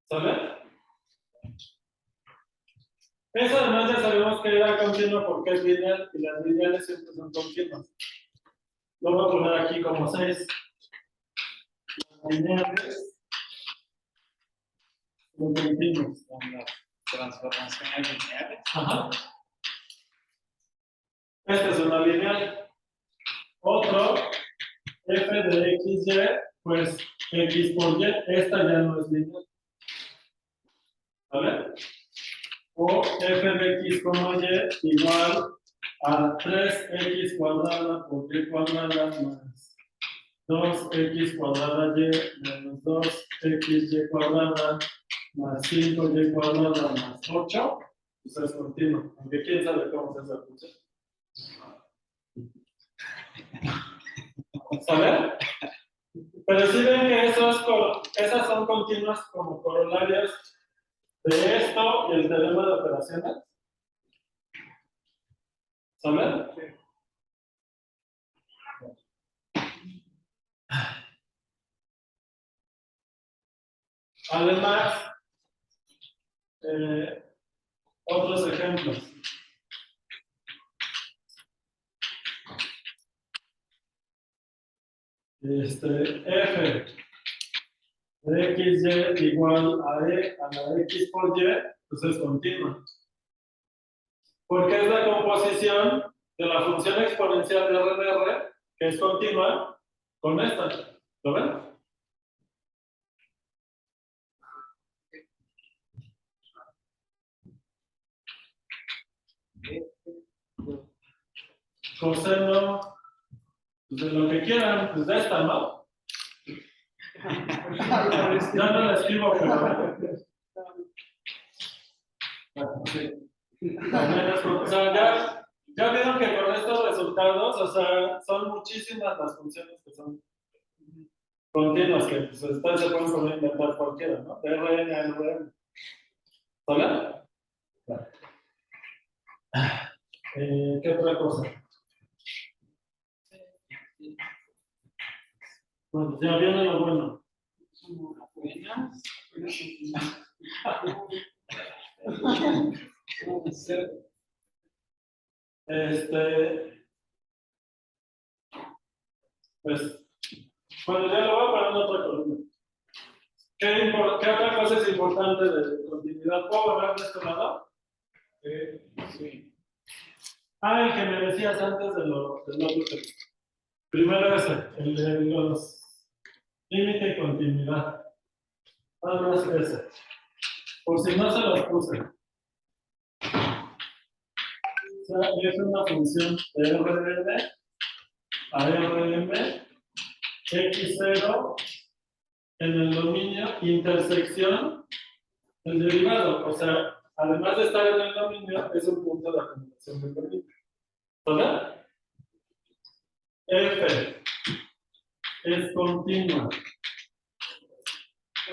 ¿Sale? Eso además ya sabemos que era continuo porque es lineal y las lineales siempre son continuas. Lo voy a poner aquí como 6. Las lineales son continuos. Con las transformaciones lineales. Ajá. Esta es una lineal. Otro, f de xy, pues x por y, esta ya no es lineal. ¿Vale? O f de x, y igual a 3x cuadrada por y cuadrada más 2x cuadrada y menos 2xy cuadrada más 5y cuadrada más 8, pues es continuo, aunque quién sabe cómo es esa función. ¿Saben? Pero si ven que esas son continuas como corolarias de esto y el teorema de operaciones. ¿Saben? Además, otros ejemplos. F de xy igual a la x por y, pues es continua. Porque es la composición de la función exponencial de RDR, que es continua, con esta. ¿Lo ven? Coseno, pues de lo que quieran, pues de esta, ¿no? Ya no la escribo, pero. Sí. O sea, ya vieron que con estos resultados, o sea, son muchísimas las funciones que son continuas, que pues, ustedes se pueden poner a inventar cualquiera, ¿no? De Rn a Rn. ¿Vale? ¿Qué otra cosa? Bueno, ya viene lo bueno. Buenas. Pues, bueno, ya lo voy a poner en otra columna. ¿Qué otra cosa es importante de continuidad? ¿Puedo borrar de este lado? Sí. Ah, el que me decías antes del otro tema. Primero ese, el de los límite y continuidad. Nada más ese. Por si no se los puse. O sea, es una función de RN a RM, X0 en el dominio, intersección, el derivado. O sea, además de estar en el dominio, es un punto de acumulación de dominio. ¿Verdad? F es continua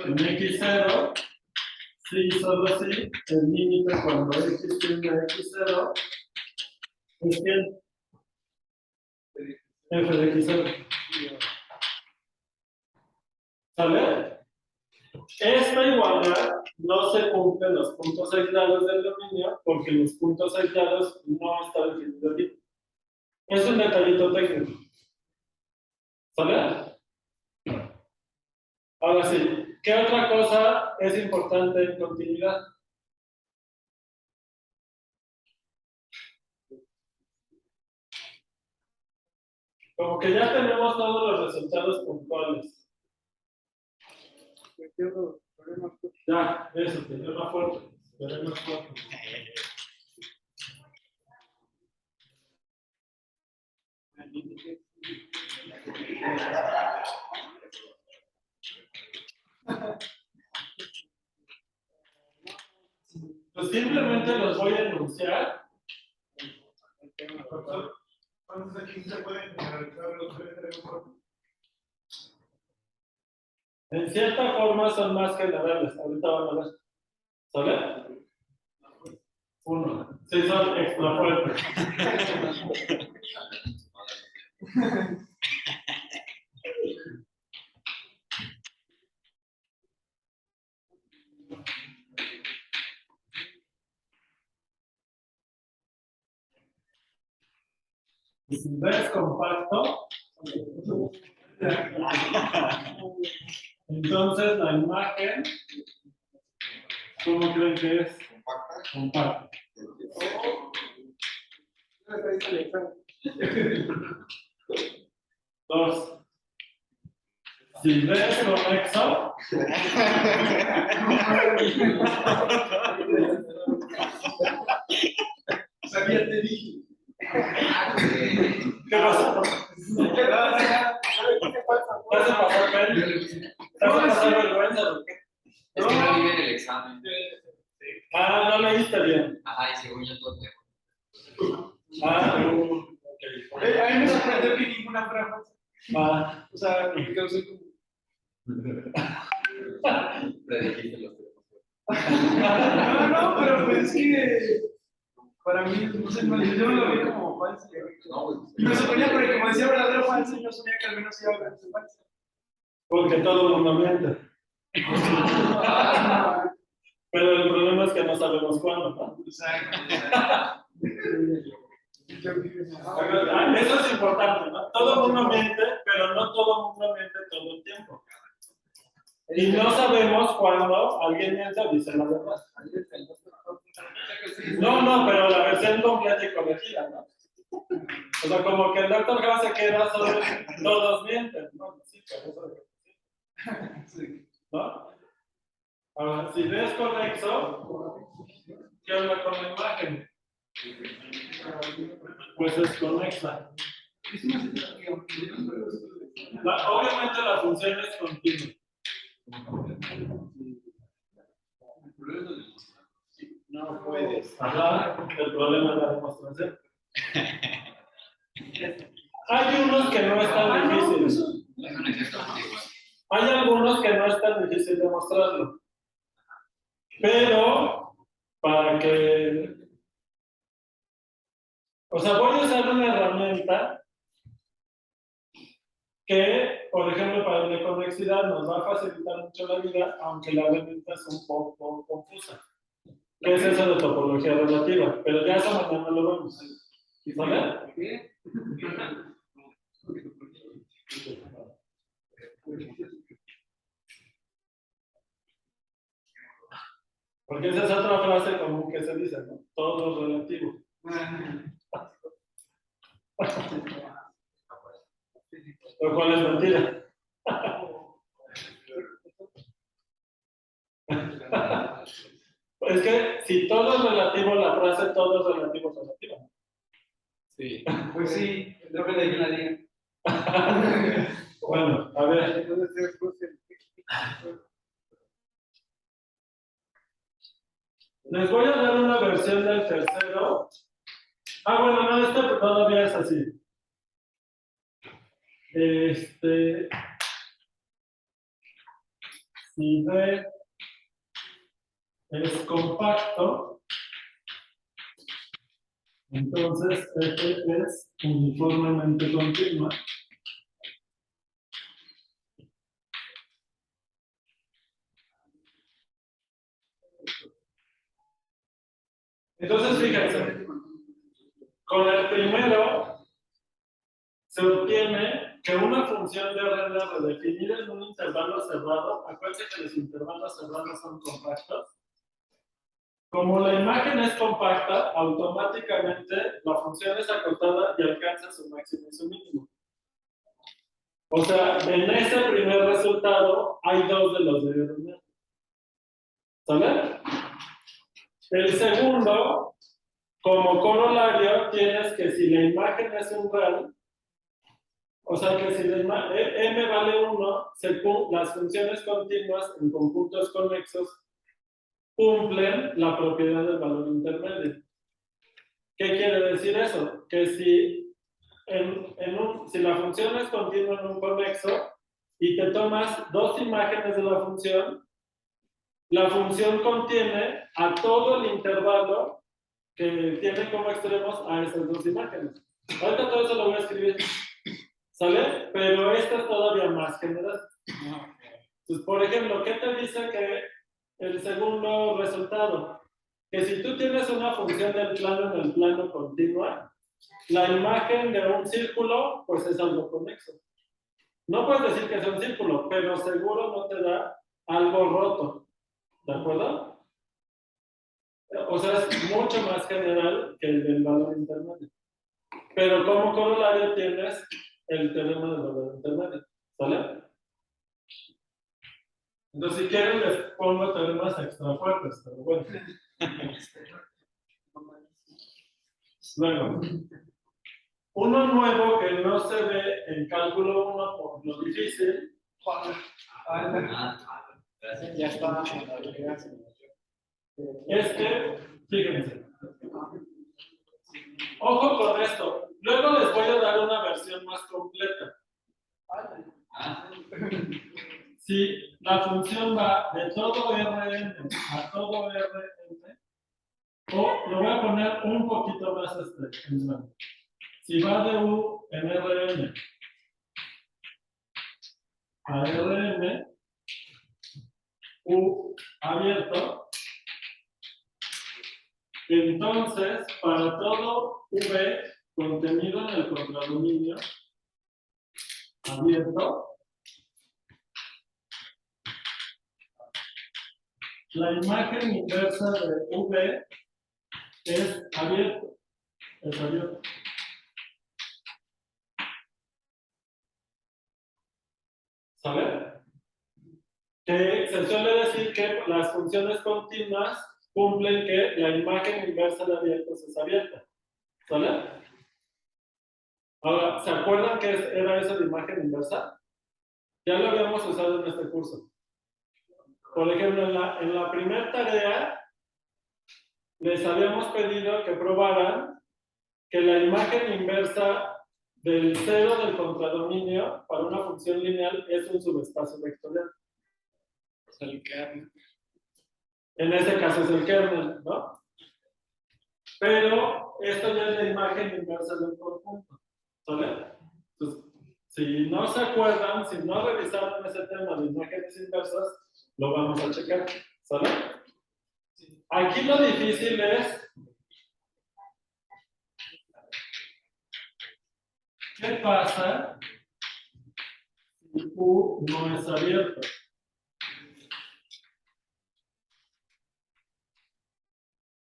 en X0, sí, solo sí, el límite cuando X tiende a X0 es ¿quién? F de X0. ¿Sale? Esta igualdad no se cumple en los puntos aislados del dominio porque los puntos aislados no están definidos aquí. Es un detallito técnico. ¿Sale? Ahora sí, ¿qué otra cosa es importante en continuidad? Como que ya tenemos todos los resultados puntuales. Ya, eso, tener más fuerte. Tener más fuerte. Pues simplemente los voy a enunciar. ¿Cuántos aquí se pueden generalizar los tres? En cierta forma son más generales. Ahorita van a ver. ¿Sale? Uno. Sí, son extra fuertes. Y si ves compacto, entonces la imagen, ¿cómo creen que es? Compacta. Dos. Si ves conexo, Sabía, te dije. ¿qué pasa? ¿Te hace pasar pena? ¿Te hace pasar vergüenza? Es que no vive en el examen. Ah, no leíste bien. Ajá, y según yo todo tengo. Ah, A mí me sorprendió que ninguna frase. ah, O sea, me causó como. Predijiste los tres. No, pero pues es que. Para mí, no sé, yo no lo vi como falso. No, pues. Y me sorprendía porque, como decía verdadero falso, yo sabía que al menos iba a hablar de falso. porque todo el mundo miente. Pero el problema es que no sabemos cuándo, ¿no? Exacto. Ah, eso es importante, ¿no? Todo el mundo miente, pero no todo el mundo miente todo el tiempo. Y no sabemos cuándo alguien miente o dice la verdad. No, pero la versión completa y corregida, ¿no? O sea, como que el doctor House se queda solo, todos mienten, ¿no? Sí, pero eso ¿no? Ahora, si ves conexo, ¿qué onda con la imagen? Pues es conexa. Obviamente la función es continua. No puedes. Ajá, el problema es la demostración. Hay unos que no es tan difícil. Es un exactamente igual. Hay algunos que no es tan difícil demostrarlo. Pero, para que. O sea, voy a usar una herramienta que, por ejemplo, para la convexidad nos va a facilitar mucho la vida, aunque la herramienta es un poco confusa. ¿Qué es eso de topología relativa? Pero ya eso mañana lo vemos. ¿Vale? Porque esa es otra frase común que se dice, ¿no? Todo es relativo. Lo cual es mentira. Es que si todo es relativo, la frase todo es relativo es relativa. Sí. Pues sí, depende de quién la diga. Bueno, a ver. Les voy a dar una versión del tercero. Ah, bueno, no, este todavía es así. Si B es compacto, entonces F es uniformemente continua. Entonces, fíjense, con el primero se obtiene que una función de RR definida en un intervalo cerrado, acuérdense que los intervalos cerrados son compactos. Como la imagen es compacta, automáticamente la función es acotada y alcanza su máximo y su mínimo. O sea, en ese primer resultado hay dos de los de RR. ¿Sale? El segundo, como corolario, tienes que si la imagen es un real, o sea que si m vale 1, las funciones continuas en conjuntos conexos cumplen la propiedad del valor intermedio. ¿Qué quiere decir eso? Que si, si la función es continua en un conexo y te tomas dos imágenes de la función contiene a todo el intervalo que tiene como extremos a esas dos imágenes. Ahorita todo eso lo voy a escribir. ¿Sale? Pero esta es todavía más general. Entonces, por ejemplo, ¿qué te dice que el segundo resultado? Que si tú tienes una función del plano en el plano continua, la imagen de un círculo, pues es algo conexo. No puedes decir que es un círculo, pero seguro no te da algo roto. ¿De acuerdo? O sea, es mucho más general que el del valor intermedio. Pero como corolario tienes el teorema del valor intermedio. ¿Sale? Entonces, si quieren, les pongo teoremas extra fuertes, pero bueno. Luego, uno nuevo que no se ve en cálculo 1 por lo difícil. Ya está. Es que, fíjense. Ojo con esto. Luego les voy a dar una versión más completa. Si la función va de todo Rn a todo Rn, o lo voy a poner un poquito más estrecho. Si va de U en Rn a Rn, U abierto, entonces para todo V contenido en el contradominio abierto, la imagen inversa de V es abierto. Es abierto. ¿Sabe? Que se suele decir que las funciones continuas cumplen que la imagen inversa de abiertos es abierta. ¿Sale? Ahora, ¿se acuerdan qué era eso de imagen inversa? Ya lo habíamos usado en este curso. Por ejemplo, en la primera tarea les habíamos pedido que probaran que la imagen inversa del cero del contradominio para una función lineal es un subespacio vectorial. Es el kernel. En este caso es el kernel, ¿no? Pero esto ya es la imagen inversa de un conjunto. ¿Sale? Entonces, si no se acuerdan, si no revisaron ese tema de imágenes inversas, lo vamos a checar. ¿Sale? Aquí lo difícil es ¿qué pasa Q no es abierto.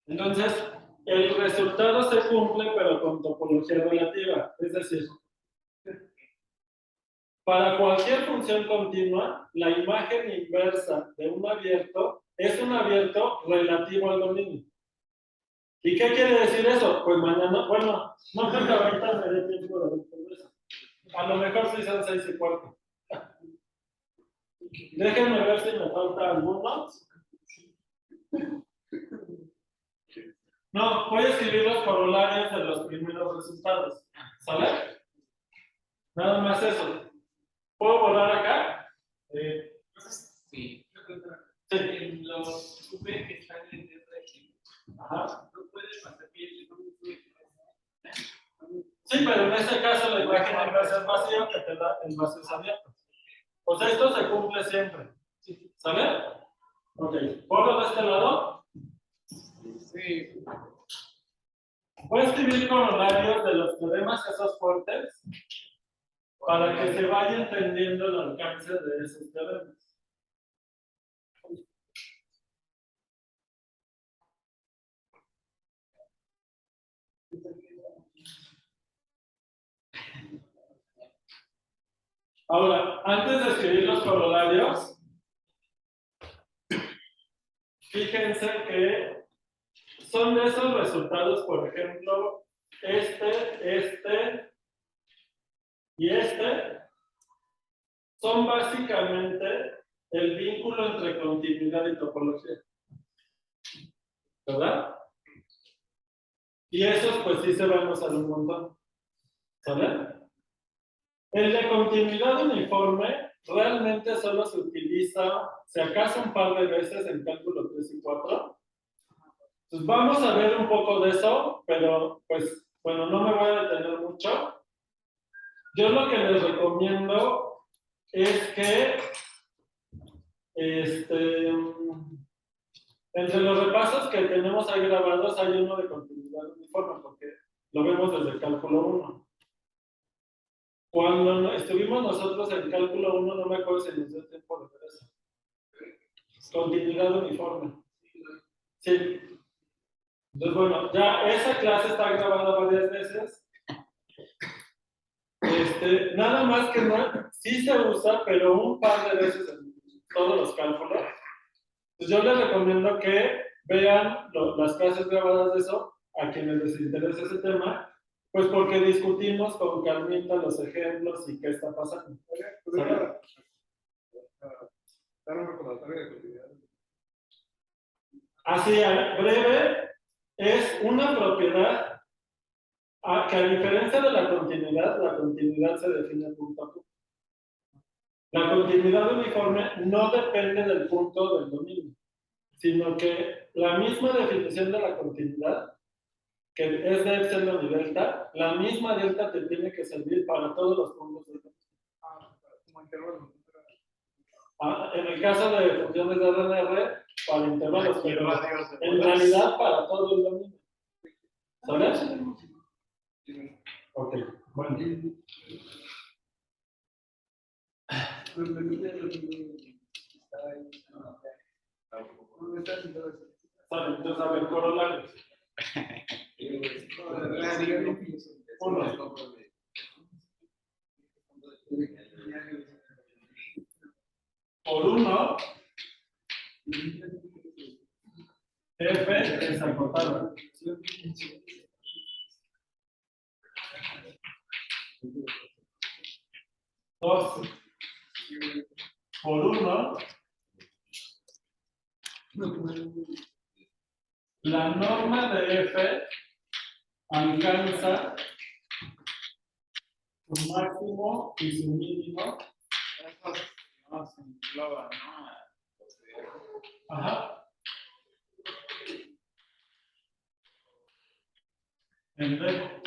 Entonces, el resultado se cumple, pero con topología relativa. Es decir, para cualquier función continua, la imagen inversa de un abierto es un abierto relativo al dominio. ¿Y qué quiere decir eso? Pues mañana, bueno, no creo que ahorita me dé tiempo de ver todo eso. A lo mejor sí son 6:15. Déjenme ver si me falta alguno. No, voy a escribir los corolarios de los primeros resultados. ¿Sale? Nada más eso. ¿Puedo borrar acá? Sí. Sí. En los V que están en el régimen, Ajá. no puedes pasar bien con un V. Sí, pero en este caso la imagen inversa es vacío que te da el vacío es abierto. O sea, esto se cumple siempre. ¿Sale? Ok. ¿Borro de este lado? Sí. Voy a escribir corolarios de los teoremas esos fuertes para que se vaya entendiendo el alcance de esos teoremas. Ahora, antes de escribir los corolarios, fíjense que son de esos resultados, por ejemplo, este y este, son básicamente el vínculo entre continuidad y topología. ¿Verdad? Y esos pues sí se van a usar un montón. ¿Sale? El de continuidad uniforme realmente solo se utiliza, si acaso un par de veces en cálculo 3 y 4. Pues vamos a ver un poco de eso, pero pues bueno, no me voy a detener mucho. Yo lo que les recomiendo es que entre los repasos que tenemos ahí grabados hay uno de continuidad uniforme, porque lo vemos desde el cálculo 1. Cuando estuvimos nosotros en cálculo 1, no me acuerdo si nos dio tiempo de ver eso. Continuidad uniforme. Sí. Entonces, bueno, ya esa clase está grabada varias veces. Nada más que no, sí se usa, pero un par de veces en todos los cálculos. Pues yo les recomiendo que vean las clases grabadas de eso, a quienes les interese ese tema, pues porque discutimos con calmita los ejemplos y qué está pasando. ¿Sale? Dar un recordatorio de continuidad. Así, breve, es una propiedad que a diferencia de la continuidad se define punto a punto. La continuidad uniforme no depende del punto del dominio, sino que la misma definición de la continuidad, que es de epsilon y delta, la misma delta te tiene que servir para todos los puntos del dominio. Como intervalo. En el caso de funciones de RNR, para intervalos, pero en realidad para todo el dominio. ¿Sabes? Ok, bueno. Vale, entonces a ver, corolarios. Uno. Por uno, F es acotado. Dos. Por uno, la norma de F alcanza su máximo y su mínimo. No, se engloba, ¿no? Ajá. En D.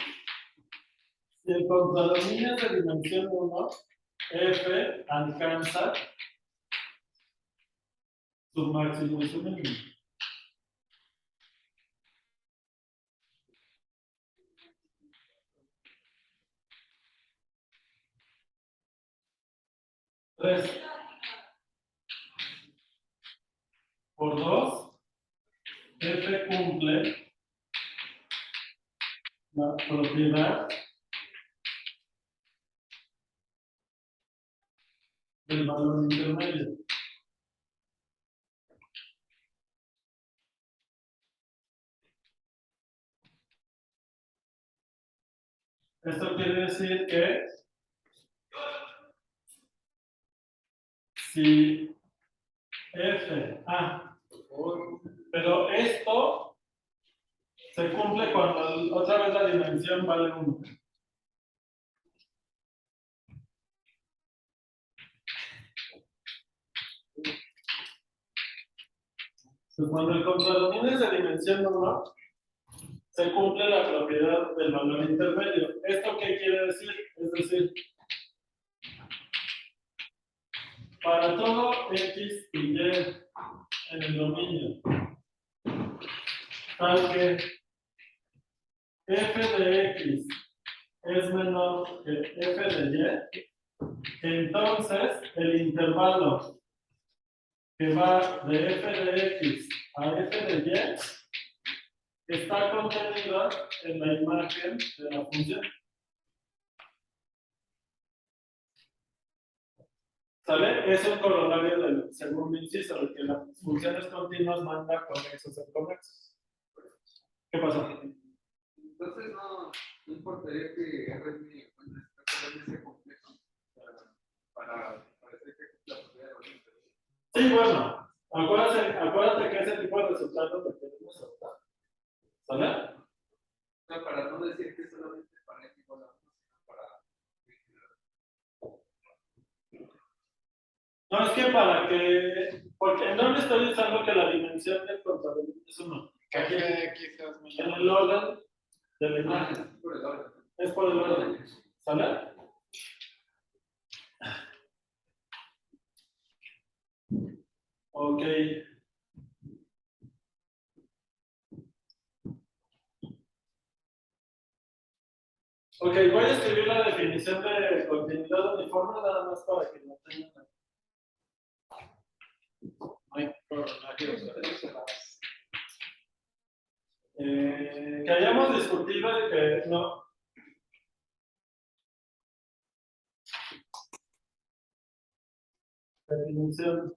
Si el contradominio es de dimensión 1, F alcanza su máximo y su mínimo. 3 por 2, F cumple la propiedad del valor intermedio. Esto quiere decir que si F, pero esto se cumple cuando otra vez la dimensión vale 1. Cuando el contradominio es de dimensión 1, se cumple la propiedad del valor intermedio. ¿Esto qué quiere decir? Es decir, para todo x y y en el dominio, tal que f de x es menor que f de y, entonces el intervalo que va de f de x a f de y está contenido en la imagen de la función. ¿Sale? Es un corolario del segundo inciso, de que las funciones continuas manda conexos en conexos. ¿Qué pasa? Entonces no importaría que R sea complejo para decir que la propiedad de valor intermedio. Sí, bueno, acuérdate que ese tipo de resultados lo queremos soltar. ¿Sale? No, para no decir que solamente para X igual a 1, sino para. No, es que para que. Porque no le estoy diciendo que la dimensión del contradominio es 1. Aquí, en el orden de la imagen. Por el orden. Es por el orden. ¿Sale? Ok. Ok, voy a escribir la definición de continuidad uniforme nada más para que lo tengan. Que hayamos discutido de que no. Definición.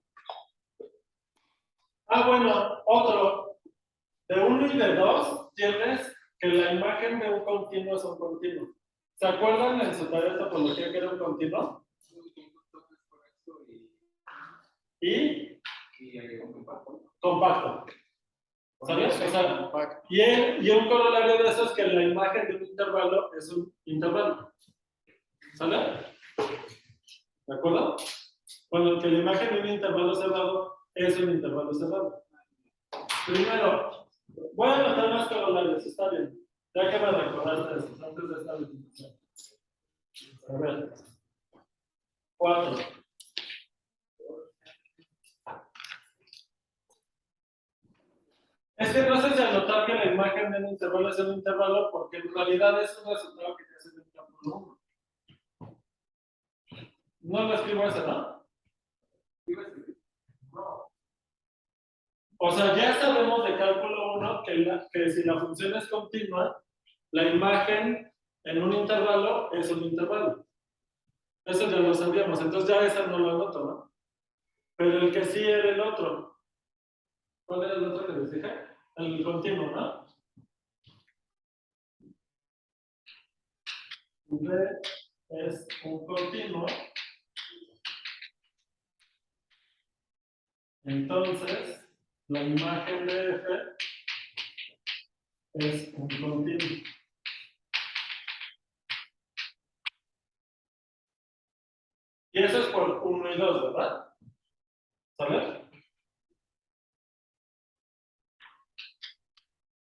Bueno, otro. De 1 y de 2 tienes que la imagen de un continuo es un continuo. ¿Se acuerdan en su tarea de topología que era un continuo? Y compacto. ¿Sabías? O sea, y un corolario de eso es que la imagen de un intervalo es un intervalo. ¿Sale? ¿De acuerdo? Bueno, que la imagen de un intervalo cerrado es un intervalo cerrado. Primero, voy a anotar más corolarios, está bien. Ya que me recordaste eso, antes de esta definición. A ver. 4. Es que no sé si anotar que la imagen de un intervalo es un intervalo, porque en realidad es un resultado que te hace de un cálculo 1. No lo escribo eso, ¿no? O sea, ya sabemos de cálculo 1 que si la función es continua, la imagen en un intervalo es un intervalo. Eso ya lo sabíamos, entonces ya esa no lo anoto, ¿no? Pero el que sí era el otro. ¿Cuál era el otro que les dije? El continuo, ¿no? V es un continuo. Entonces, la imagen de F es un continuo. Y eso es por 1 y 2, ¿verdad? ¿Sabes?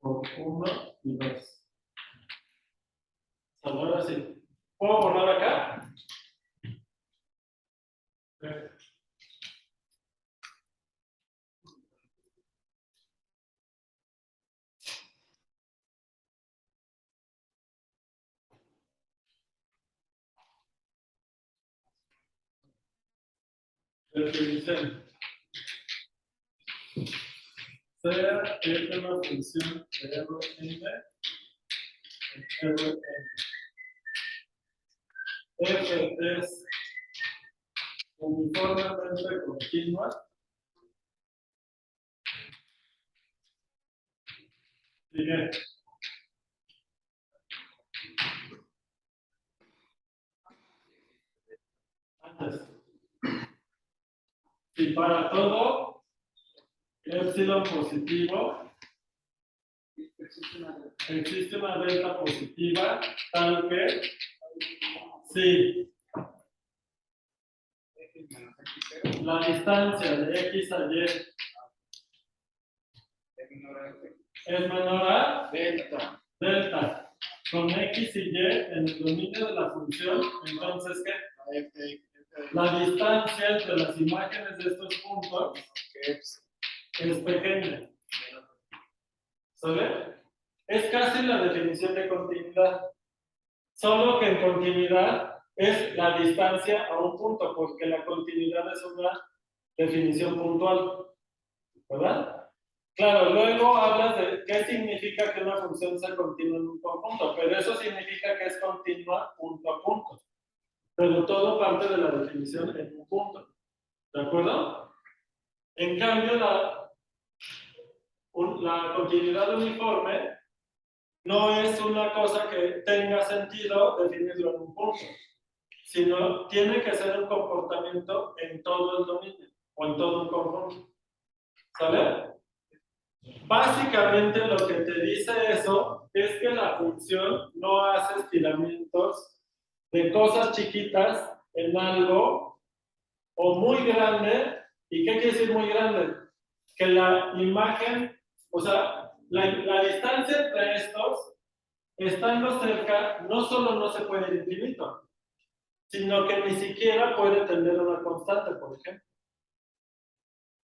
Por 1 y 2. Ahora sí. ¿Puedo borrar acá? Definición. Sea es una función de Rn en Rn. F es uniformemente continua. Bien. Antes. Y para todo epsilon positivo, existe una delta positiva, tal que si la distancia de x a y es menor a delta con x y y en el dominio de la función, entonces ¿qué? La distancia entre las imágenes de estos puntos es pequeña. ¿Sale? Es casi la definición de continuidad. Solo que en continuidad es la distancia a un punto, porque la continuidad es una definición puntual. ¿Verdad? Claro, luego hablas de qué significa que una función sea continua en un conjunto, pero eso significa que es continua punto a punto. Pero todo parte de la definición en un punto. ¿De acuerdo? En cambio, la continuidad uniforme no es una cosa que tenga sentido definirlo en un punto, sino tiene que ser un comportamiento en todo el dominio o en todo un conjunto. ¿Sale? Básicamente lo que te dice eso es que la función no hace estiramientos de cosas chiquitas en algo o muy grande. ¿Y qué quiere decir muy grande? Que la imagen, o sea, la distancia entre estos, estando cerca, no solo no se puede ir infinito, sino que ni siquiera puede tener una constante, por ejemplo.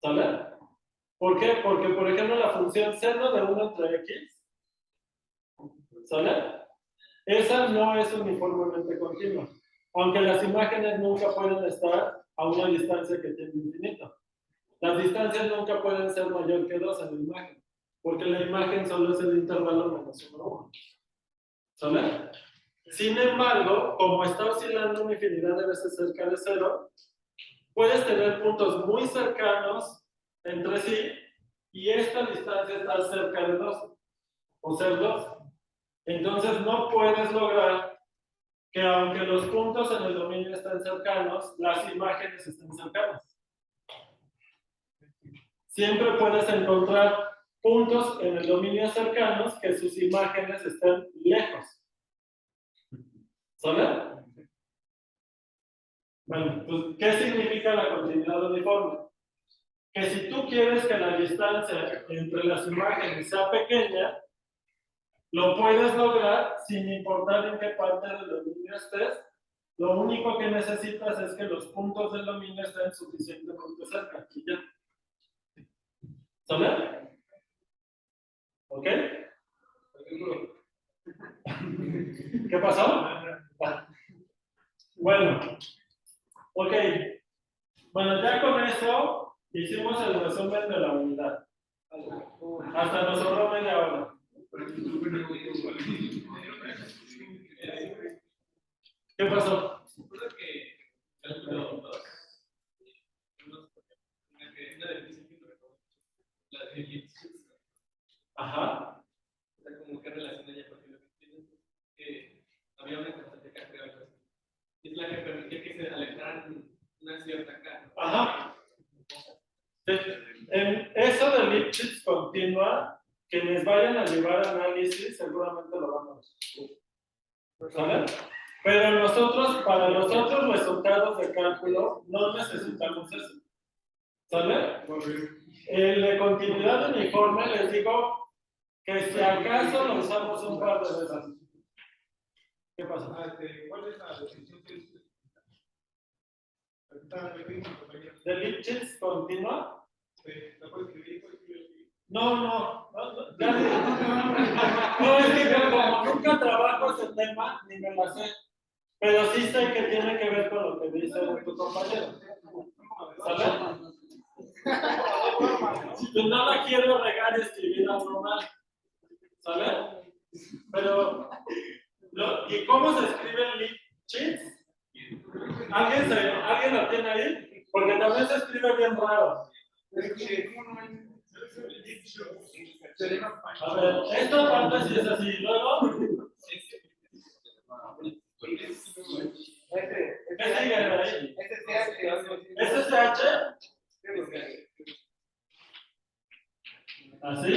¿Sale? ¿Por qué? Porque, por ejemplo, la función seno de 1 entre x, ¿sale? Esa no es uniformemente continua, aunque las imágenes nunca pueden estar a una distancia que tiene infinito. Las distancias nunca pueden ser mayor que 2 en la imagen, porque la imagen solo es el intervalo menos 1, 1. ¿Sale? Sin embargo, como está oscilando una infinidad de veces cerca de 0, puedes tener puntos muy cercanos entre sí y esta distancia está cerca de 2 o ser 2. Entonces no puedes lograr que aunque los puntos en el dominio estén cercanos, las imágenes estén cercanas. Siempre puedes encontrar puntos en el dominio cercanos que sus imágenes estén lejos. ¿Sale? Bueno, pues, ¿qué significa la continuidad uniforme? Que si tú quieres que la distancia entre las imágenes sea pequeña, lo puedes lograr sin importar en qué parte del dominio estés. Lo único que necesitas es que los puntos del dominio estén suficientemente cerca. Y ya. ¿Sale? ¿Ok? ¿Qué pasó? Bueno. Ok. Bueno, ya con eso hicimos el resumen de la unidad. Hasta nos sobró media hora. ¿Qué pasó? Recuerdo que cálculo 2, una definición la de elipsis. Ajá. O sea, como que relaciona ya porque lo que tienes es que había una constante que creo algo así. Y es la que permitía que se alejaran una cierta cara. Ajá. En eso de elipsis continua, quienes vayan a llevar análisis seguramente lo van a ver. ¿Sale? Pero nosotros, para los otros resultados de cálculo, no necesitamos eso. ¿Sale? El de continuidad uniforme les digo que si acaso lo usamos un par de veces. ¿Qué pasa? ¿Cuál es la definición que es? ¿De elipsis continua? ¿La puedes escribir? No, ya no, es que yo como nunca trabajo ese tema, ni me la sé. Pero sí sé que tiene que ver con lo que dice tu compañero. ¿Sale? Pues no la quiero regar y escribir algo mal. ¿Sale? Pero, ¿y cómo se escribe lead sheets? ¿Alguien lo tiene ahí? Porque también se escribe bien raro. A ver, esta parte sí es así. Luego, ¿qué sigue ahí? ¿SSH? ¿Así?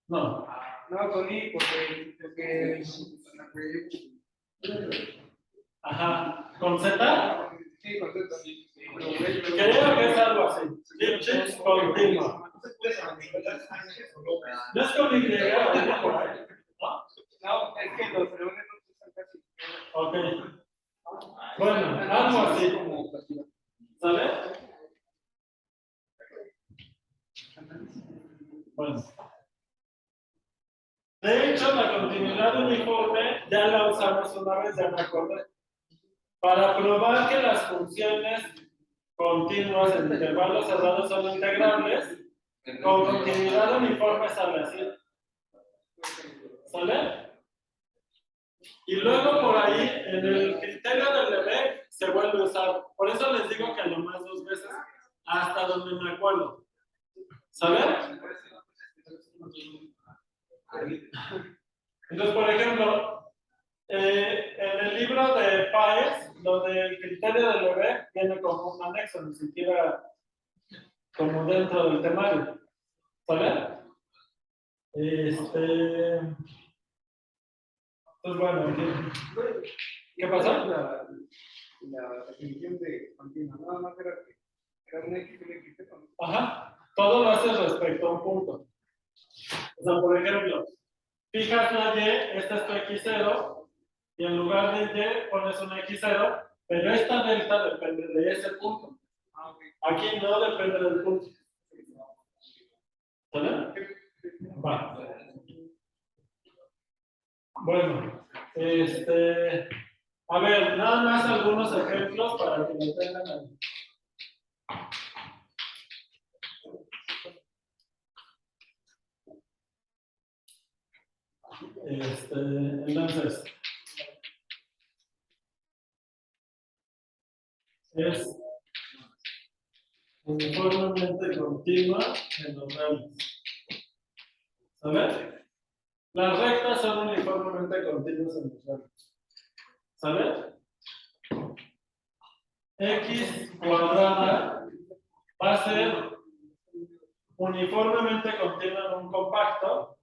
No. No, con I, porque Ajá. ¿Con Z? sí, con Z. Creo que es algo así. Lead sheets continua. No es con Y, ¿no? Por ahí. ¿No? No, es que los reúnen no usan casi. Ok. Bueno, algo así. ¿Sale? Bueno. De hecho, la continuidad uniforme ya la usamos una vez, ya me acordé. Para probar que las funciones continuas en intervalos cerrados son integrables, con continuidad uniforme sale así. ¿Sale? Y luego por ahí, en el criterio del Lebesgue, se vuelve a usar. Por eso les digo que a lo más 2 veces, hasta donde me acuerdo. ¿Sale? Entonces, por ejemplo, en el libro de Páez, lo del criterio del Lebesgue viene como un anexo, ni siquiera como dentro del temario. ¿Sale? Pues bueno, ¿qué pasó? La definición de continua, nada más era un X y un X, ¿no? Ajá, todo lo haces respecto a un punto. O sea, por ejemplo, fijas la Y, esta es tu X0, y en lugar de Y pones un X0, pero esta delta depende de ese punto. Aquí no depende del punto. ¿Sale? Va. Bueno, a ver, nada más algunos ejemplos para que lo tengan ahí. Entonces, es uniformemente continua en los ramos. ¿Sale? Las rectas son uniformemente continuas en los ramos. ¿Sale? X cuadrada va a ser uniformemente continua en un compacto,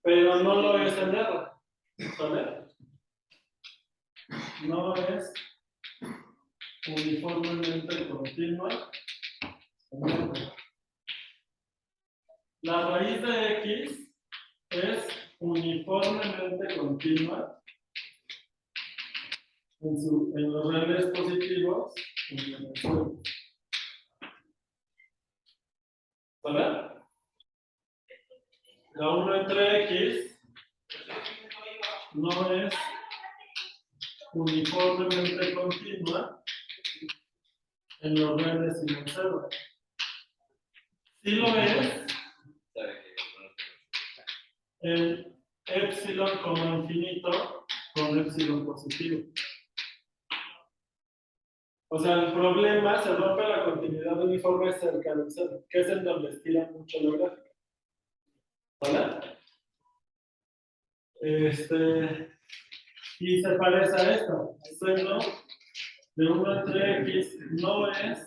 pero no lo es en R. ¿Sale? No es uniformemente continua en R. La raíz de X es uniformemente continua en los reales positivos y en el suelo. ¿Vale? La 1 entre X no es uniformemente continua en los reales y en el cero. Sí lo es en epsilon como infinito con epsilon positivo. O sea, el problema se rompe la continuidad uniforme cerca del cero, que es en donde estira mucho la gráfica. ¿Vale? Y se parece a esto. El seno de 1 entre X no es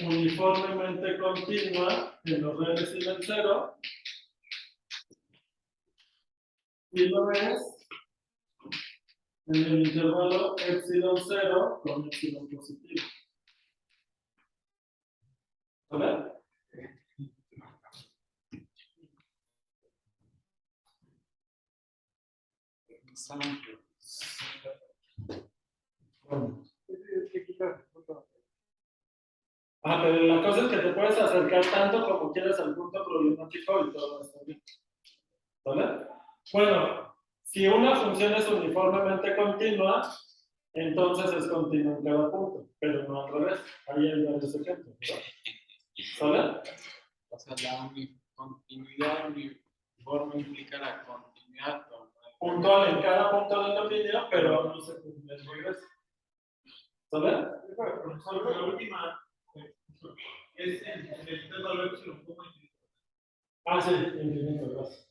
uniformemente continua en los reales y en el cero. Y lo es en el intervalo epsilon 0 con epsilon positivo. ¿Vale? Bueno. Pero la cosa es que te puedes acercar tanto como quieras al punto problemático y todo está bien. ¿Vale? Bueno, si una función es uniformemente continua, entonces es continuo en cada punto, pero no al revés. Ahí hay varios ejemplos, ¿verdad? ¿Sale? O sea, la continuidad uniforme implica la continuidad Puntual en cada punto del dominio, pero no se cumple el regreso. ¿Sale? La última es el valor epsilon como infinito. Ah, sí, infinito, gracias.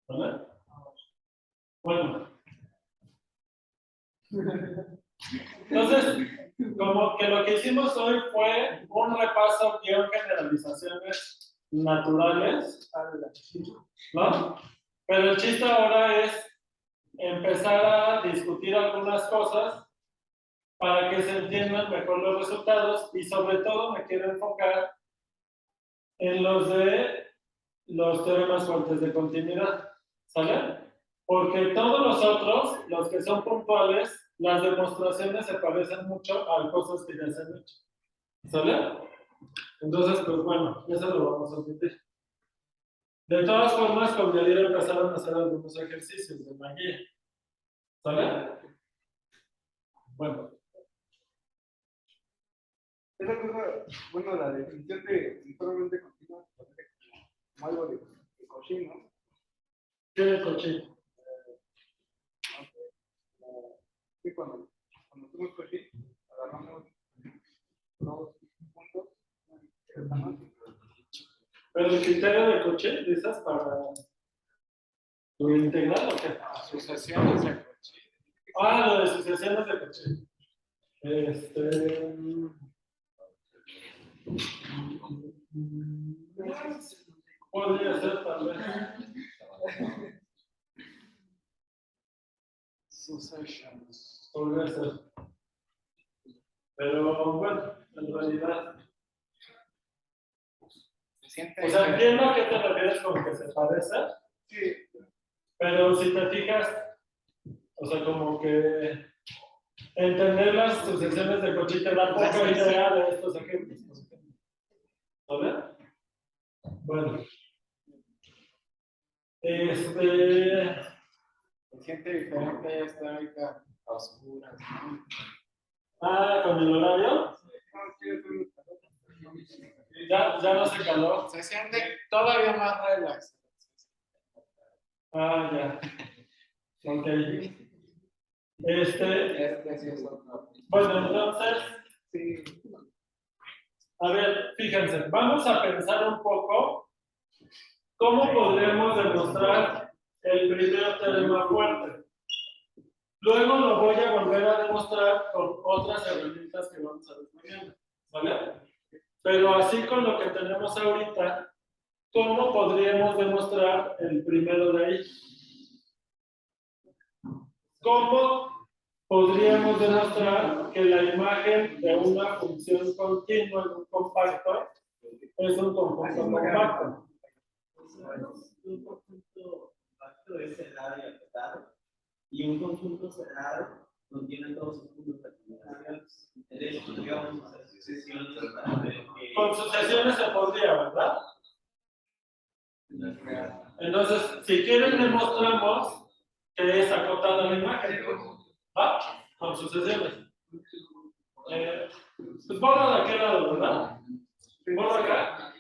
¿Vale? Bueno. Entonces, como que lo que hicimos hoy fue un repaso guión generalizaciones naturales, ¿no? Pero el chiste ahora es empezar a discutir algunas cosas para que se entiendan mejor los resultados y sobre todo me quiero enfocar en los de los teoremas fuertes de continuidad, ¿sale? Porque todos los otros, los que son puntuales, las demostraciones se parecen mucho a cosas que ya se han hecho, ¿sale? Entonces, pues bueno, eso lo vamos a admitir. De todas formas, con Yadira empezaron a hacer algunos ejercicios de magia, ¿sale? Bueno. Esa cosa, bueno, la definición de uniformemente continua parece como algo de Cauchy, ¿no? ¿Qué es Cauchy? Sí, cuando hacemos Cauchy, agarramos dos puntos, Pero el criterio de Cauchy, dices, para lo integral o qué? asociaciones de Cauchy. Ah, lo de asociaciones de Cauchy. Podría ser tal vez. Successions. Podría ser. Pero bueno, en realidad. Se siente O sea, entiendo a qué te refieres con que se parece. sí, Pero si te fijas, o sea, como que entender las sucesiones de Cauchy te da poca idea de estos ejemplos. ¿Vale? Bueno. se siente diferente esta ahorita a oscuras, ¿no? Ah, con el horario. Ya no se caló. Se siente todavía más relax. Ah, ya. Ok. Este sí es otro. Bueno, entonces, sí, a ver, fíjense, vamos a pensar un poco cómo podríamos demostrar el primer teorema fuerte. Luego lo voy a volver a demostrar con otras herramientas que vamos a ver mañana, ¿vale? Pero así con lo que tenemos ahorita, ¿cómo podríamos demostrar el primero de ahí? ¿Cómo podríamos demostrar que la imagen de una función continua en un compacto es un conjunto compacto? Un conjunto compacto es cerrado y acotado, y un conjunto cerrado contiene todos sus puntos de combinación. Entonces, podríamos hacer sucesiones para ver que. Con sucesiones se podría, ¿verdad? Entonces, si quieren, demostramos que es acotada la imagen. ¿Va? Con sucesiones. Pues borra de aquel lado, ¿verdad? Borra acá.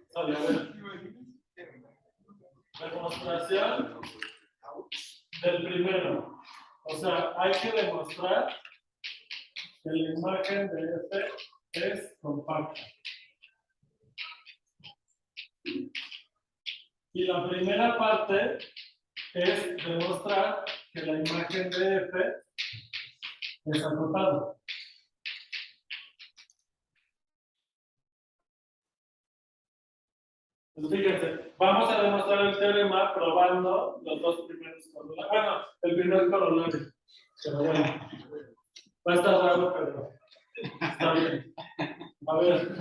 Sale, a ver. Demostración del primero. O sea, hay que demostrar que la imagen de F es compacta. Y la primera parte es demostrar que la imagen de F es acotada. Pues fíjense, vamos a demostrar el teorema probando los dos primeros corolarios. Bueno, el primer corolario. Pero bueno, va a estar raro, pero está bien. A ver,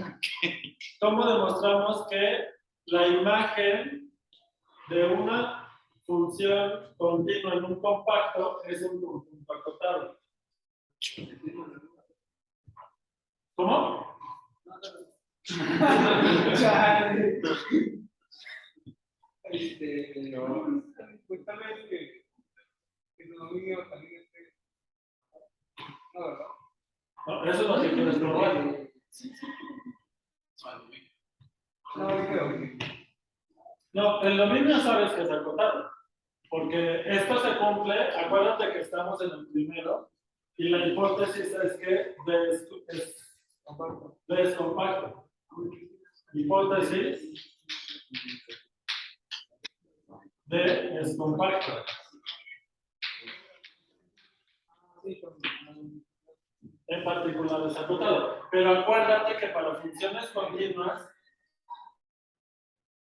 ¿cómo demostramos que la imagen de una función continua en un compacto es un conjunto acotado. ¿Cómo? Chale. Pues tal vez que el dominio también esté. No, ¿verdad? No, eso es lo que quieres probar. No, dije dominio. No, el dominio sabes que es acotado. Porque esto se cumple, acuérdate que estamos en el primero, y la hipótesis es que D es compacto. Hipótesis D es compacto. En particular es acotado. Pero acuérdate que para funciones continuas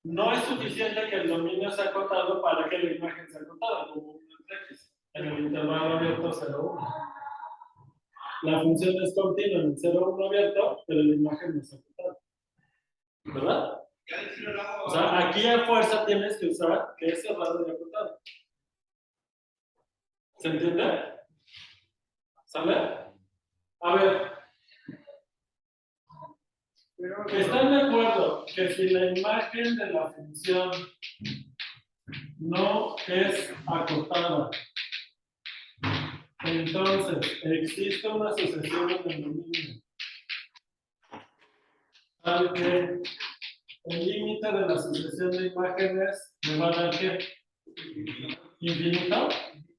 no es suficiente que el dominio sea acotado para que la imagen sea acotada, como 1 entre X, en el intervalo abierto 0,1. La función es continua en el 0,1 abierto, pero la imagen no es acotada. ¿Verdad? O sea, aquí a fuerza tienes que usar que es cerrado y acotado. ¿Se entiende? ¿Sale? A ver, ¿están de acuerdo que si la imagen de la función no es acotada, entonces existe una sucesión en el dominio tal que el límite de la sucesión de imágenes me va a dar ¿qué? ¿Infinito?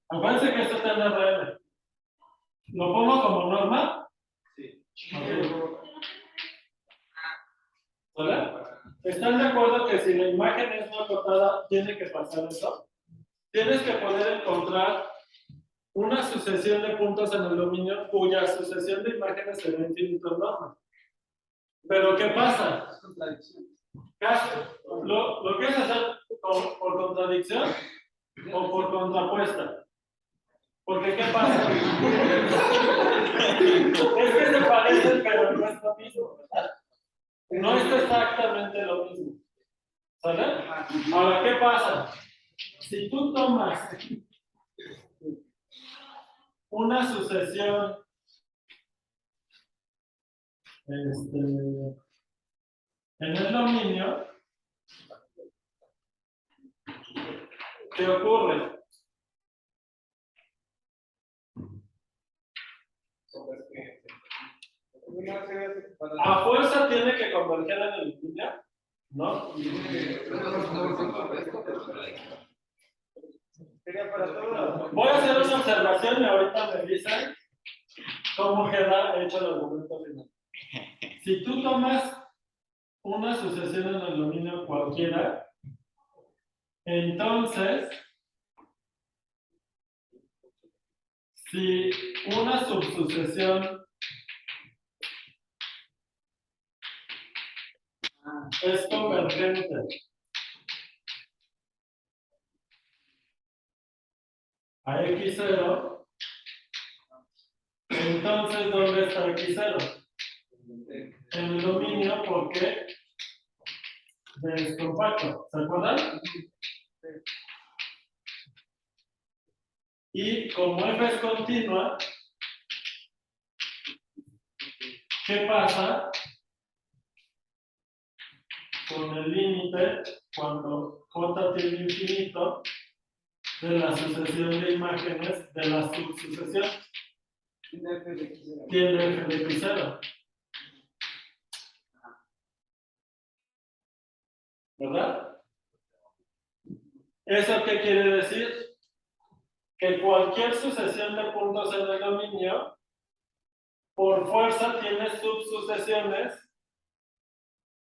Acuérdense que esto está en RL. ¿Lo pongo como norma? Sí. ¿Vale? ¿Están de acuerdo que si la imagen es no acotada, tiene que pasar eso? Tienes que poder encontrar una sucesión de puntos en el dominio cuya sucesión de imágenes será infinito norma. Pero ¿qué pasa? ¿Lo quieres hacer por contradicción o por contrapuesta? Porque ¿qué pasa? Es que se parecen, pero no es lo mismo, ¿verdad? No es exactamente lo mismo. ¿Sale? Ahora, ¿qué pasa? Si tú tomas una sucesión en el dominio, ¿qué ocurre? A fuerza tiene que converger en el dominio, ¿no? Voy a hacer una observación y ahorita me dicen cómo queda hecho el argumento final. Si tú tomas una sucesión en el dominio cualquiera, entonces, si una subsucesión es convergente a X0, entonces ¿dónde está X0? En el dominio, porque es compacto, ¿se acuerdan? Y como f es continua, ¿qué pasa con el límite cuando j tiene infinito de la sucesión de imágenes de la subsucesión? Tiende f de x0. ¿Verdad? ¿Eso qué quiere decir? Que cualquier sucesión de puntos en el dominio, por fuerza tiene subsucesiones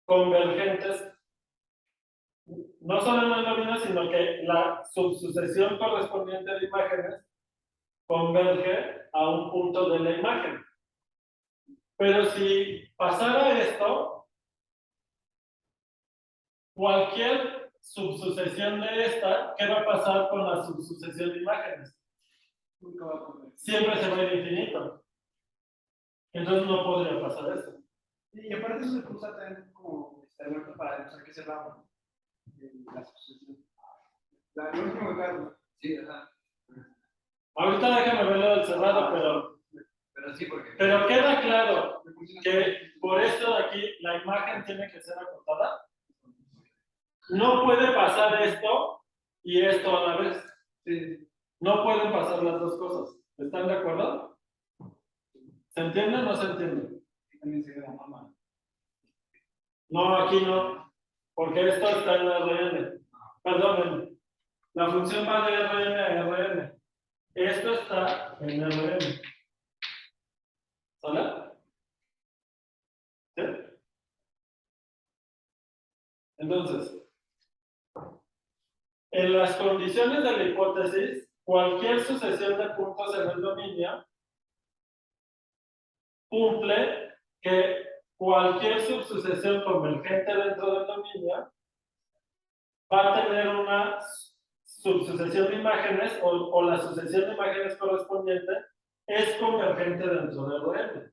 convergentes, no solo en el dominio, sino que la subsucesión correspondiente de imágenes converge a un punto de la imagen. Pero si pasara esto, cualquier subsucesión de esta, ¿qué va a pasar con la subsucesión de imágenes? Siempre se va a ir infinito. Entonces no podría pasar esto. Y aparte eso se usa también como argumento para demostrar que es cerrado. la sucesión. Lo último, Carlos. Sí, ajá. Ahorita déjame verlo del cerrado, Pero sí, porque. pero queda claro que por esto de aquí la imagen tiene que ser acotada. No puede pasar esto y esto a la vez. Sí. No pueden pasar las dos cosas. ¿Están de acuerdo? ¿Se entiende o no se entiende? También se queda mamá. No, aquí no. Porque esto está en RN. Perdón, la función va de RN a RN. Esto está en RN. ¿Sale? ¿Sí? Entonces, en las condiciones de la hipótesis, cualquier sucesión de puntos en el dominio cumple que cualquier subsucesión convergente dentro del dominio va a tener una subsucesión de imágenes o la sucesión de imágenes correspondiente es convergente dentro del RN.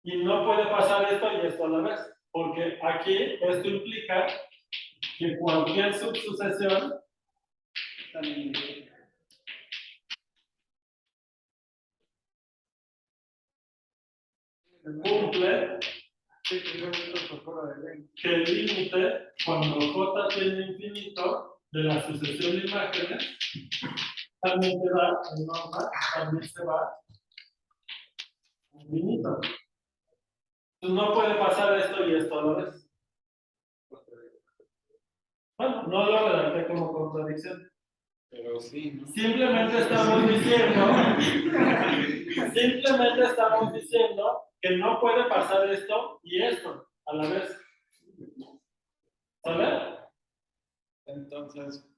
Y no puede pasar esto y esto a la vez, porque aquí esto implica que cualquier subsucesión cumple que el límite, cuando j tiene infinito, de la sucesión de imágenes, también se va en norma, también se va a infinito. Entonces no puede pasar esto y esto a la vez. Bueno, no lo redacté como contradicción. Pero sí, ¿no? Simplemente estamos diciendo que no puede pasar esto y esto a la vez. ¿Sale? Entonces,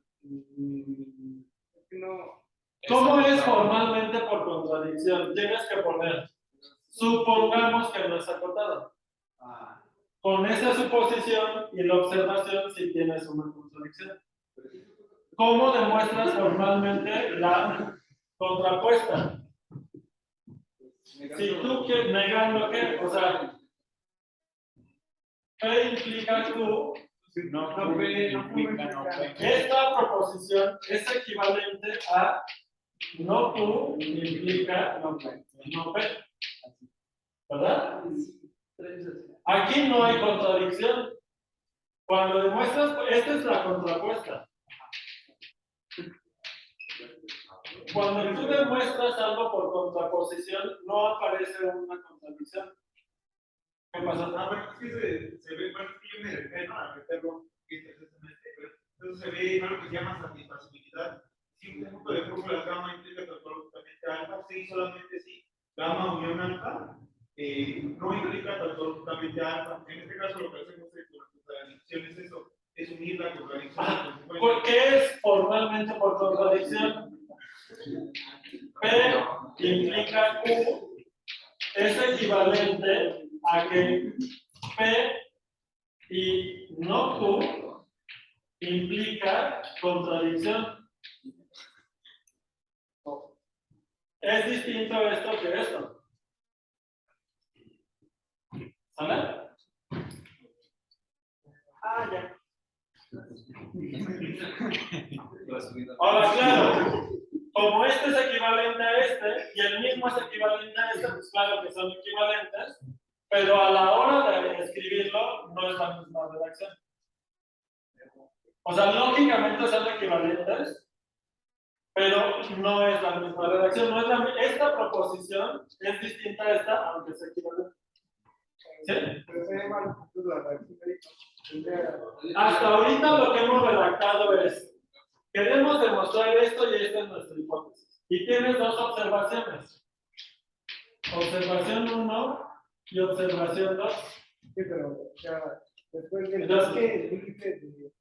No. ¿Cómo es formalmente por contradicción? Tienes que poner, supongamos que no es acotado. Con esa suposición y la observación si tienes una contradicción. ¿Cómo demuestras formalmente la contrapuesta? Si tú quieres negando que, o sea, P implica Q, no implica no P. esta proposición es equivalente a no Q implica no P. ¿Verdad? Aquí no hay contradicción. Cuando demuestras, esta es la contrapuesta. Cuando tú demuestras algo por contraposición, no aparece una contradicción. ¿Qué pasa? Bueno, es que se ve, bueno, es que yo me refiero a meterlo, pero entonces se ve algo que se llama satisfacibilidad. Si un conjunto de fórmulas gamma implica tautológicamente alfa, sí, solamente sí, gamma unión alfa, no implica tautológicamente alfa. En este caso, lo que hacemos con la contradicción es eso, es unir la contradicción. ¿Por qué es formalmente por contradicción? P implica Q es equivalente a que P y no Q implica contradicción. Es distinto esto que esto. ¿Sale? Ya. Ahora, claro, como este es equivalente a este y el mismo es equivalente a este, pues claro que son equivalentes, pero a la hora de escribirlo no es la misma redacción. O sea, lógicamente son equivalentes, pero no es la misma redacción. No es esta proposición es distinta a esta, aunque sea equivalente. ¿Sí? Pero se llama la redacción. Hasta ahorita lo que hemos redactado es, queremos demostrar esto y esta es nuestra hipótesis. Y tienes dos observaciones. Observación 1 y observación 2. Sí, pero ya después del Entonces, que el límite de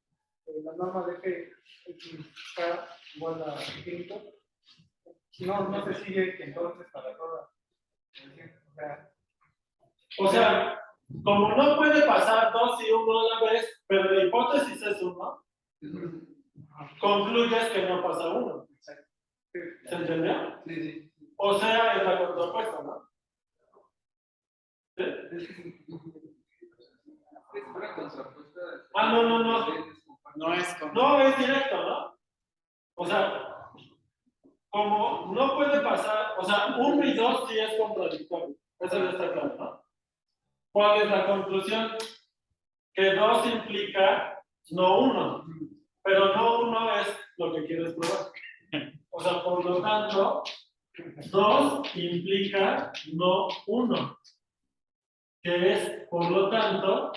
la norma de F está igual a infinito, no se sigue que entonces para toda. O sea, como no puede pasar 2 y 1 a la vez, pero la hipótesis es 1, concluyes que no pasa 1. ¿Se entendió? Sí, sí. O sea, es la contrapuesta, ¿no? ¿Sí? Es una contrapuesta. No. no es con... No es directo, ¿no? O sea, como no puede pasar, o sea, 1 y 2 sí es contradictorio. Eso ya está claro, ¿no? ¿Cuál es la conclusión? Que 2 implica no 1, pero no 1 es lo que quieres probar. O sea, por lo tanto, 2 implica no 1, que es, por lo tanto,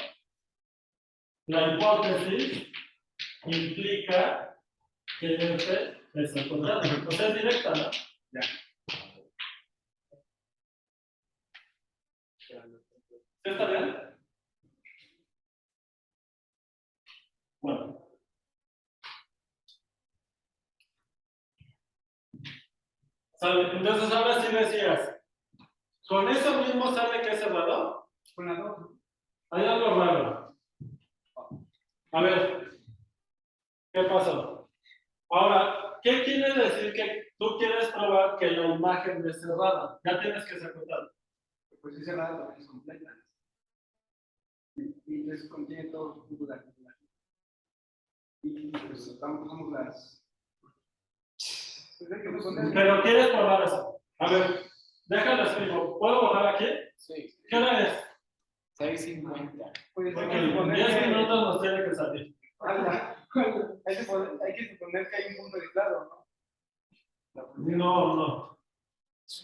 la hipótesis implica que F es al contrario. O sea, es directa, ¿no? Ya. ¿Sí está bien? Bueno. ¿Sale? Entonces ahora sí decías, ¿con eso mismo sale que es cerrado? Con la 2. Hay algo raro. A ver, ¿qué pasó? Ahora, ¿qué quiere decir que tú quieres probar que la imagen es cerrada? Ya tienes que ser contado. Pues es cerrada, también es completa. Y entonces contiene todos los puntos de acumulación. Y pues usamos las. Pues hay que responder. Pero quieres probar eso. A ver, déjalo escribo. ¿Puedo borrar aquí? Sí, ¿Qué hora es? 6:50. Pues Ok, hay que en suponer 10 que. minutos nos tiene que salir. Hay que suponer que hay un punto aislado, ¿no? No, no.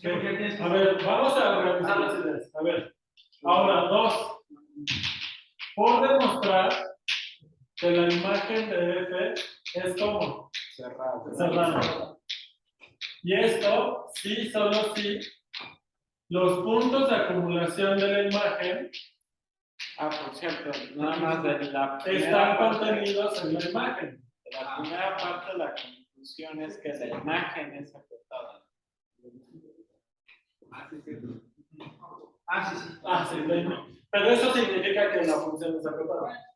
¿Por qué tienes que- A ver, vamos a organizar las ideas. A ver, ahora, 2. Por demostrar que la imagen de F es como Cerrado. cerrada. Y esto, sí, solo sí, los puntos de acumulación de la imagen Por cierto, nada más de la están primera parte, contenidos en la imagen. de la primera parte, la conclusión es que la imagen es acotada. Ah, sí, la imagen. Pero eso significa que la función es acotada.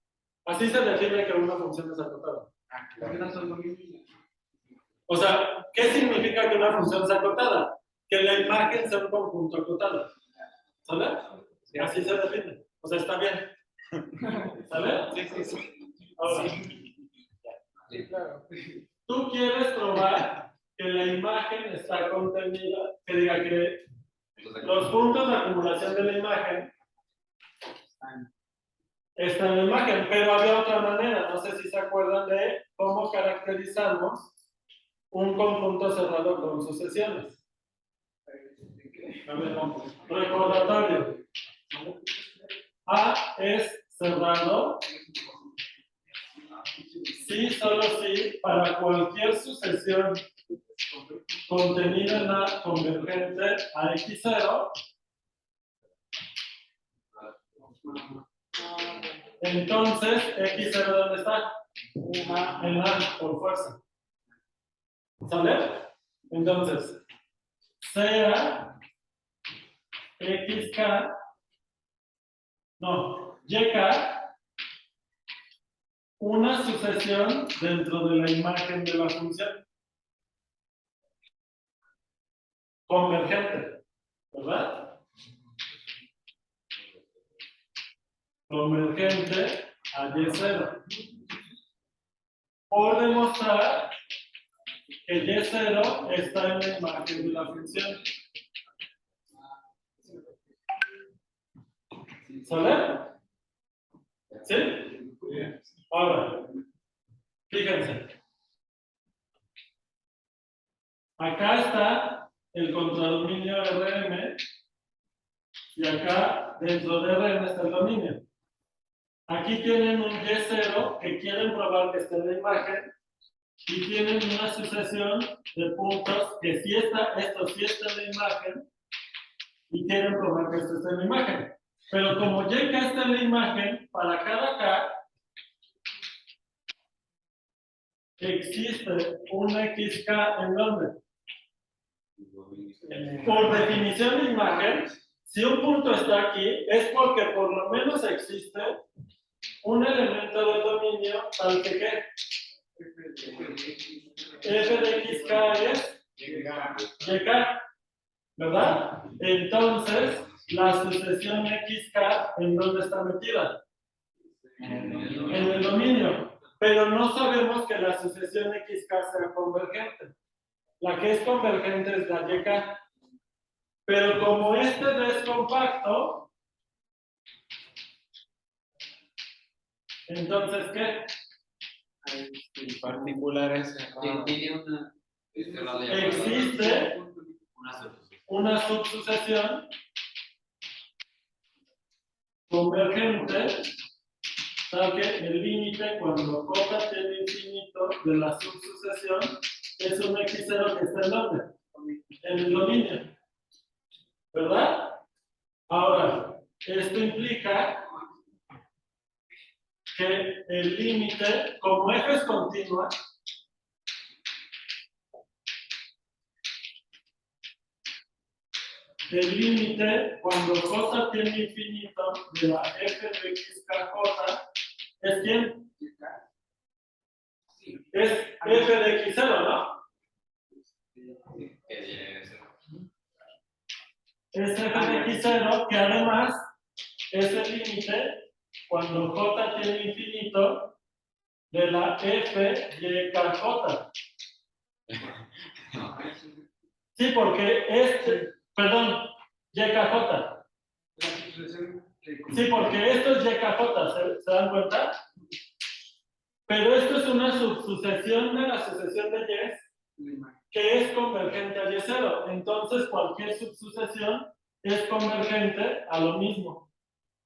Así se define que una función es acotada. Porque no son lo mismo. O sea, ¿qué significa que una función es acotada? Que la imagen sea un conjunto acotado. ¿Sale? Así se define. O sea, está bien. ¿Sale? Sí. Ahora, Sí, claro. tú quieres probar que la imagen está contenida, que diga que los puntos de acumulación de la imagen están en la imagen, pero había otra manera. No sé si se acuerdan de cómo caracterizamos un conjunto cerrado con sucesiones. A ver, recordatorio. A es cerrado sí, solo sí, para cualquier sucesión contenida en A convergente a X0. Entonces, X0 ¿dónde está? En A, por fuerza. ¿Sale? Entonces, sea XK, no, YK, una sucesión dentro de la imagen de la función. Convergente, ¿verdad? Convergente a Y0. Por demostrar que Y0 está en la imagen de la función. ¿Sale? ¿Sí? Ahora, fíjense. Acá está el contradominio Rm y acá dentro de Rm está el dominio. Aquí tienen un Y0 que quieren probar que está en la imagen y tienen una sucesión de puntos que sí está, esto sí está en la imagen y quieren probar que esto está en la imagen. Pero como YK está en la imagen, para cada K existe un XK en donde. Por definición de imagen, si un punto está aquí, es porque por lo menos existe un elemento del dominio tal que ¿qué? F de XK es YK, ¿verdad? Entonces, la sucesión XK, ¿en dónde está metida? En el dominio. pero no sabemos que la sucesión XK sea convergente. La que es convergente es la YK. Pero como este D es compacto, entonces, ¿qué? En particular es cerrado. Tiene una. Existe una subsucesión convergente, tal que el límite cuando J tiene infinito de la subsucesión es un X0 que está en dónde? En el dominio. ¿Verdad? Ahora, esto implica que el límite, como f es continua, el límite cuando J tiene infinito de la f de XKJ es ¿quién? Es f de X0, ¿no? Es f de X0 que además es el límite cuando J tiene infinito de la f de KJ. Sí, porque perdón, YKJ. Sí, porque esto es YKJ, ¿se dan cuenta? Pero esto es una subsucesión de la sucesión de Y que es convergente a Y0. Entonces, cualquier subsucesión es convergente a lo mismo.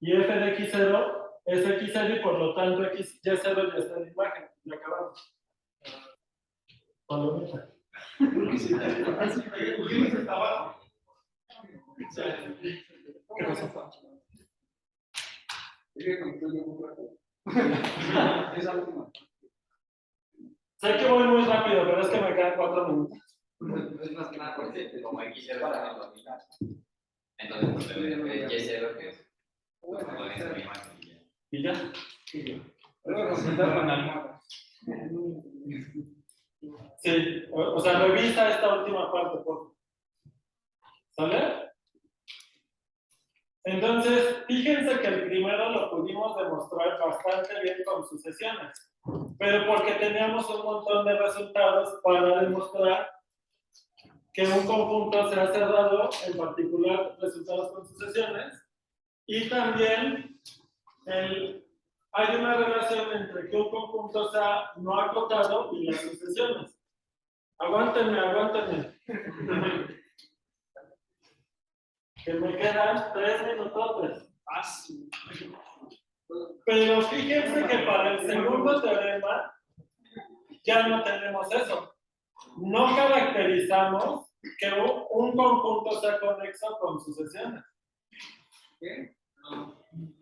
Y f de X0 es X0 y por lo tanto Y0 ya está en la imagen. Ya acabamos. Palomita. ¿Qué pasó? Sé que voy muy rápido, pero es que me quedan 4 minutos. Es más que nada porque como X0 para la mitad. Entonces, pues el Y0 que es. ¿Y ya? Sí, o sea, revisa esta última parte, por favor. ¿Sale? Entonces, fíjense que el primero lo pudimos demostrar bastante bien con sucesiones, pero porque teníamos un montón de resultados para demostrar que un conjunto se ha cerrado, en particular resultados con sucesiones, y también hay una relación entre que un conjunto sea no acotado y las sucesiones. Aguántenme. Que me quedan 3 minutos. Pero fíjense que para el segundo teorema ya no tenemos eso. No caracterizamos que un conjunto sea conexo con sucesiones.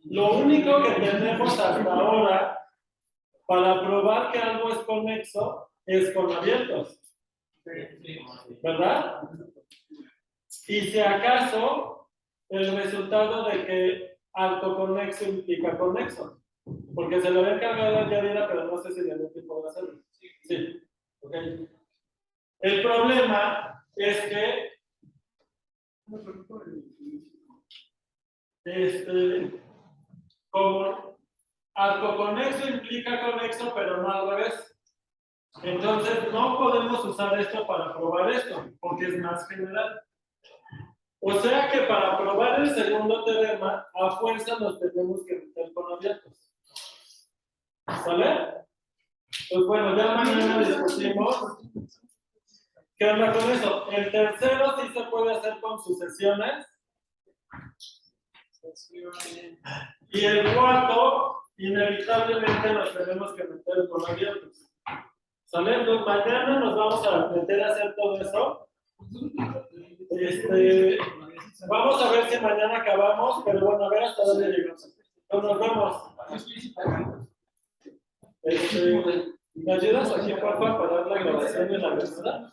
Lo único que tenemos hasta ahora para probar que algo es conexo es con abiertos. ¿Verdad? Y si acaso el resultado de que autoconexo implica conexo. Porque se lo había encargado a Yadira, pero no sé si realmente puedo hacerlo. Sí. Ok. El problema es que como autoconexo implica conexo, pero no al revés. Entonces no podemos usar esto para probar esto, porque es más general. O sea que para probar el segundo teorema, a fuerza nos tenemos que meter con abiertos. ¿Sale? Pues bueno, ya mañana discutimos. ¿Qué onda con eso? El tercero sí se puede hacer con sucesiones. Y el cuarto, inevitablemente nos tenemos que meter con abiertos. ¿Sale? Entonces mañana nos vamos a meter a hacer todo eso. Vamos a ver si mañana acabamos, pero bueno, a ver hasta dónde llegamos. Pues nos vemos. ¿Me ayudas aquí, por favor, para dar la grabación de la verdad?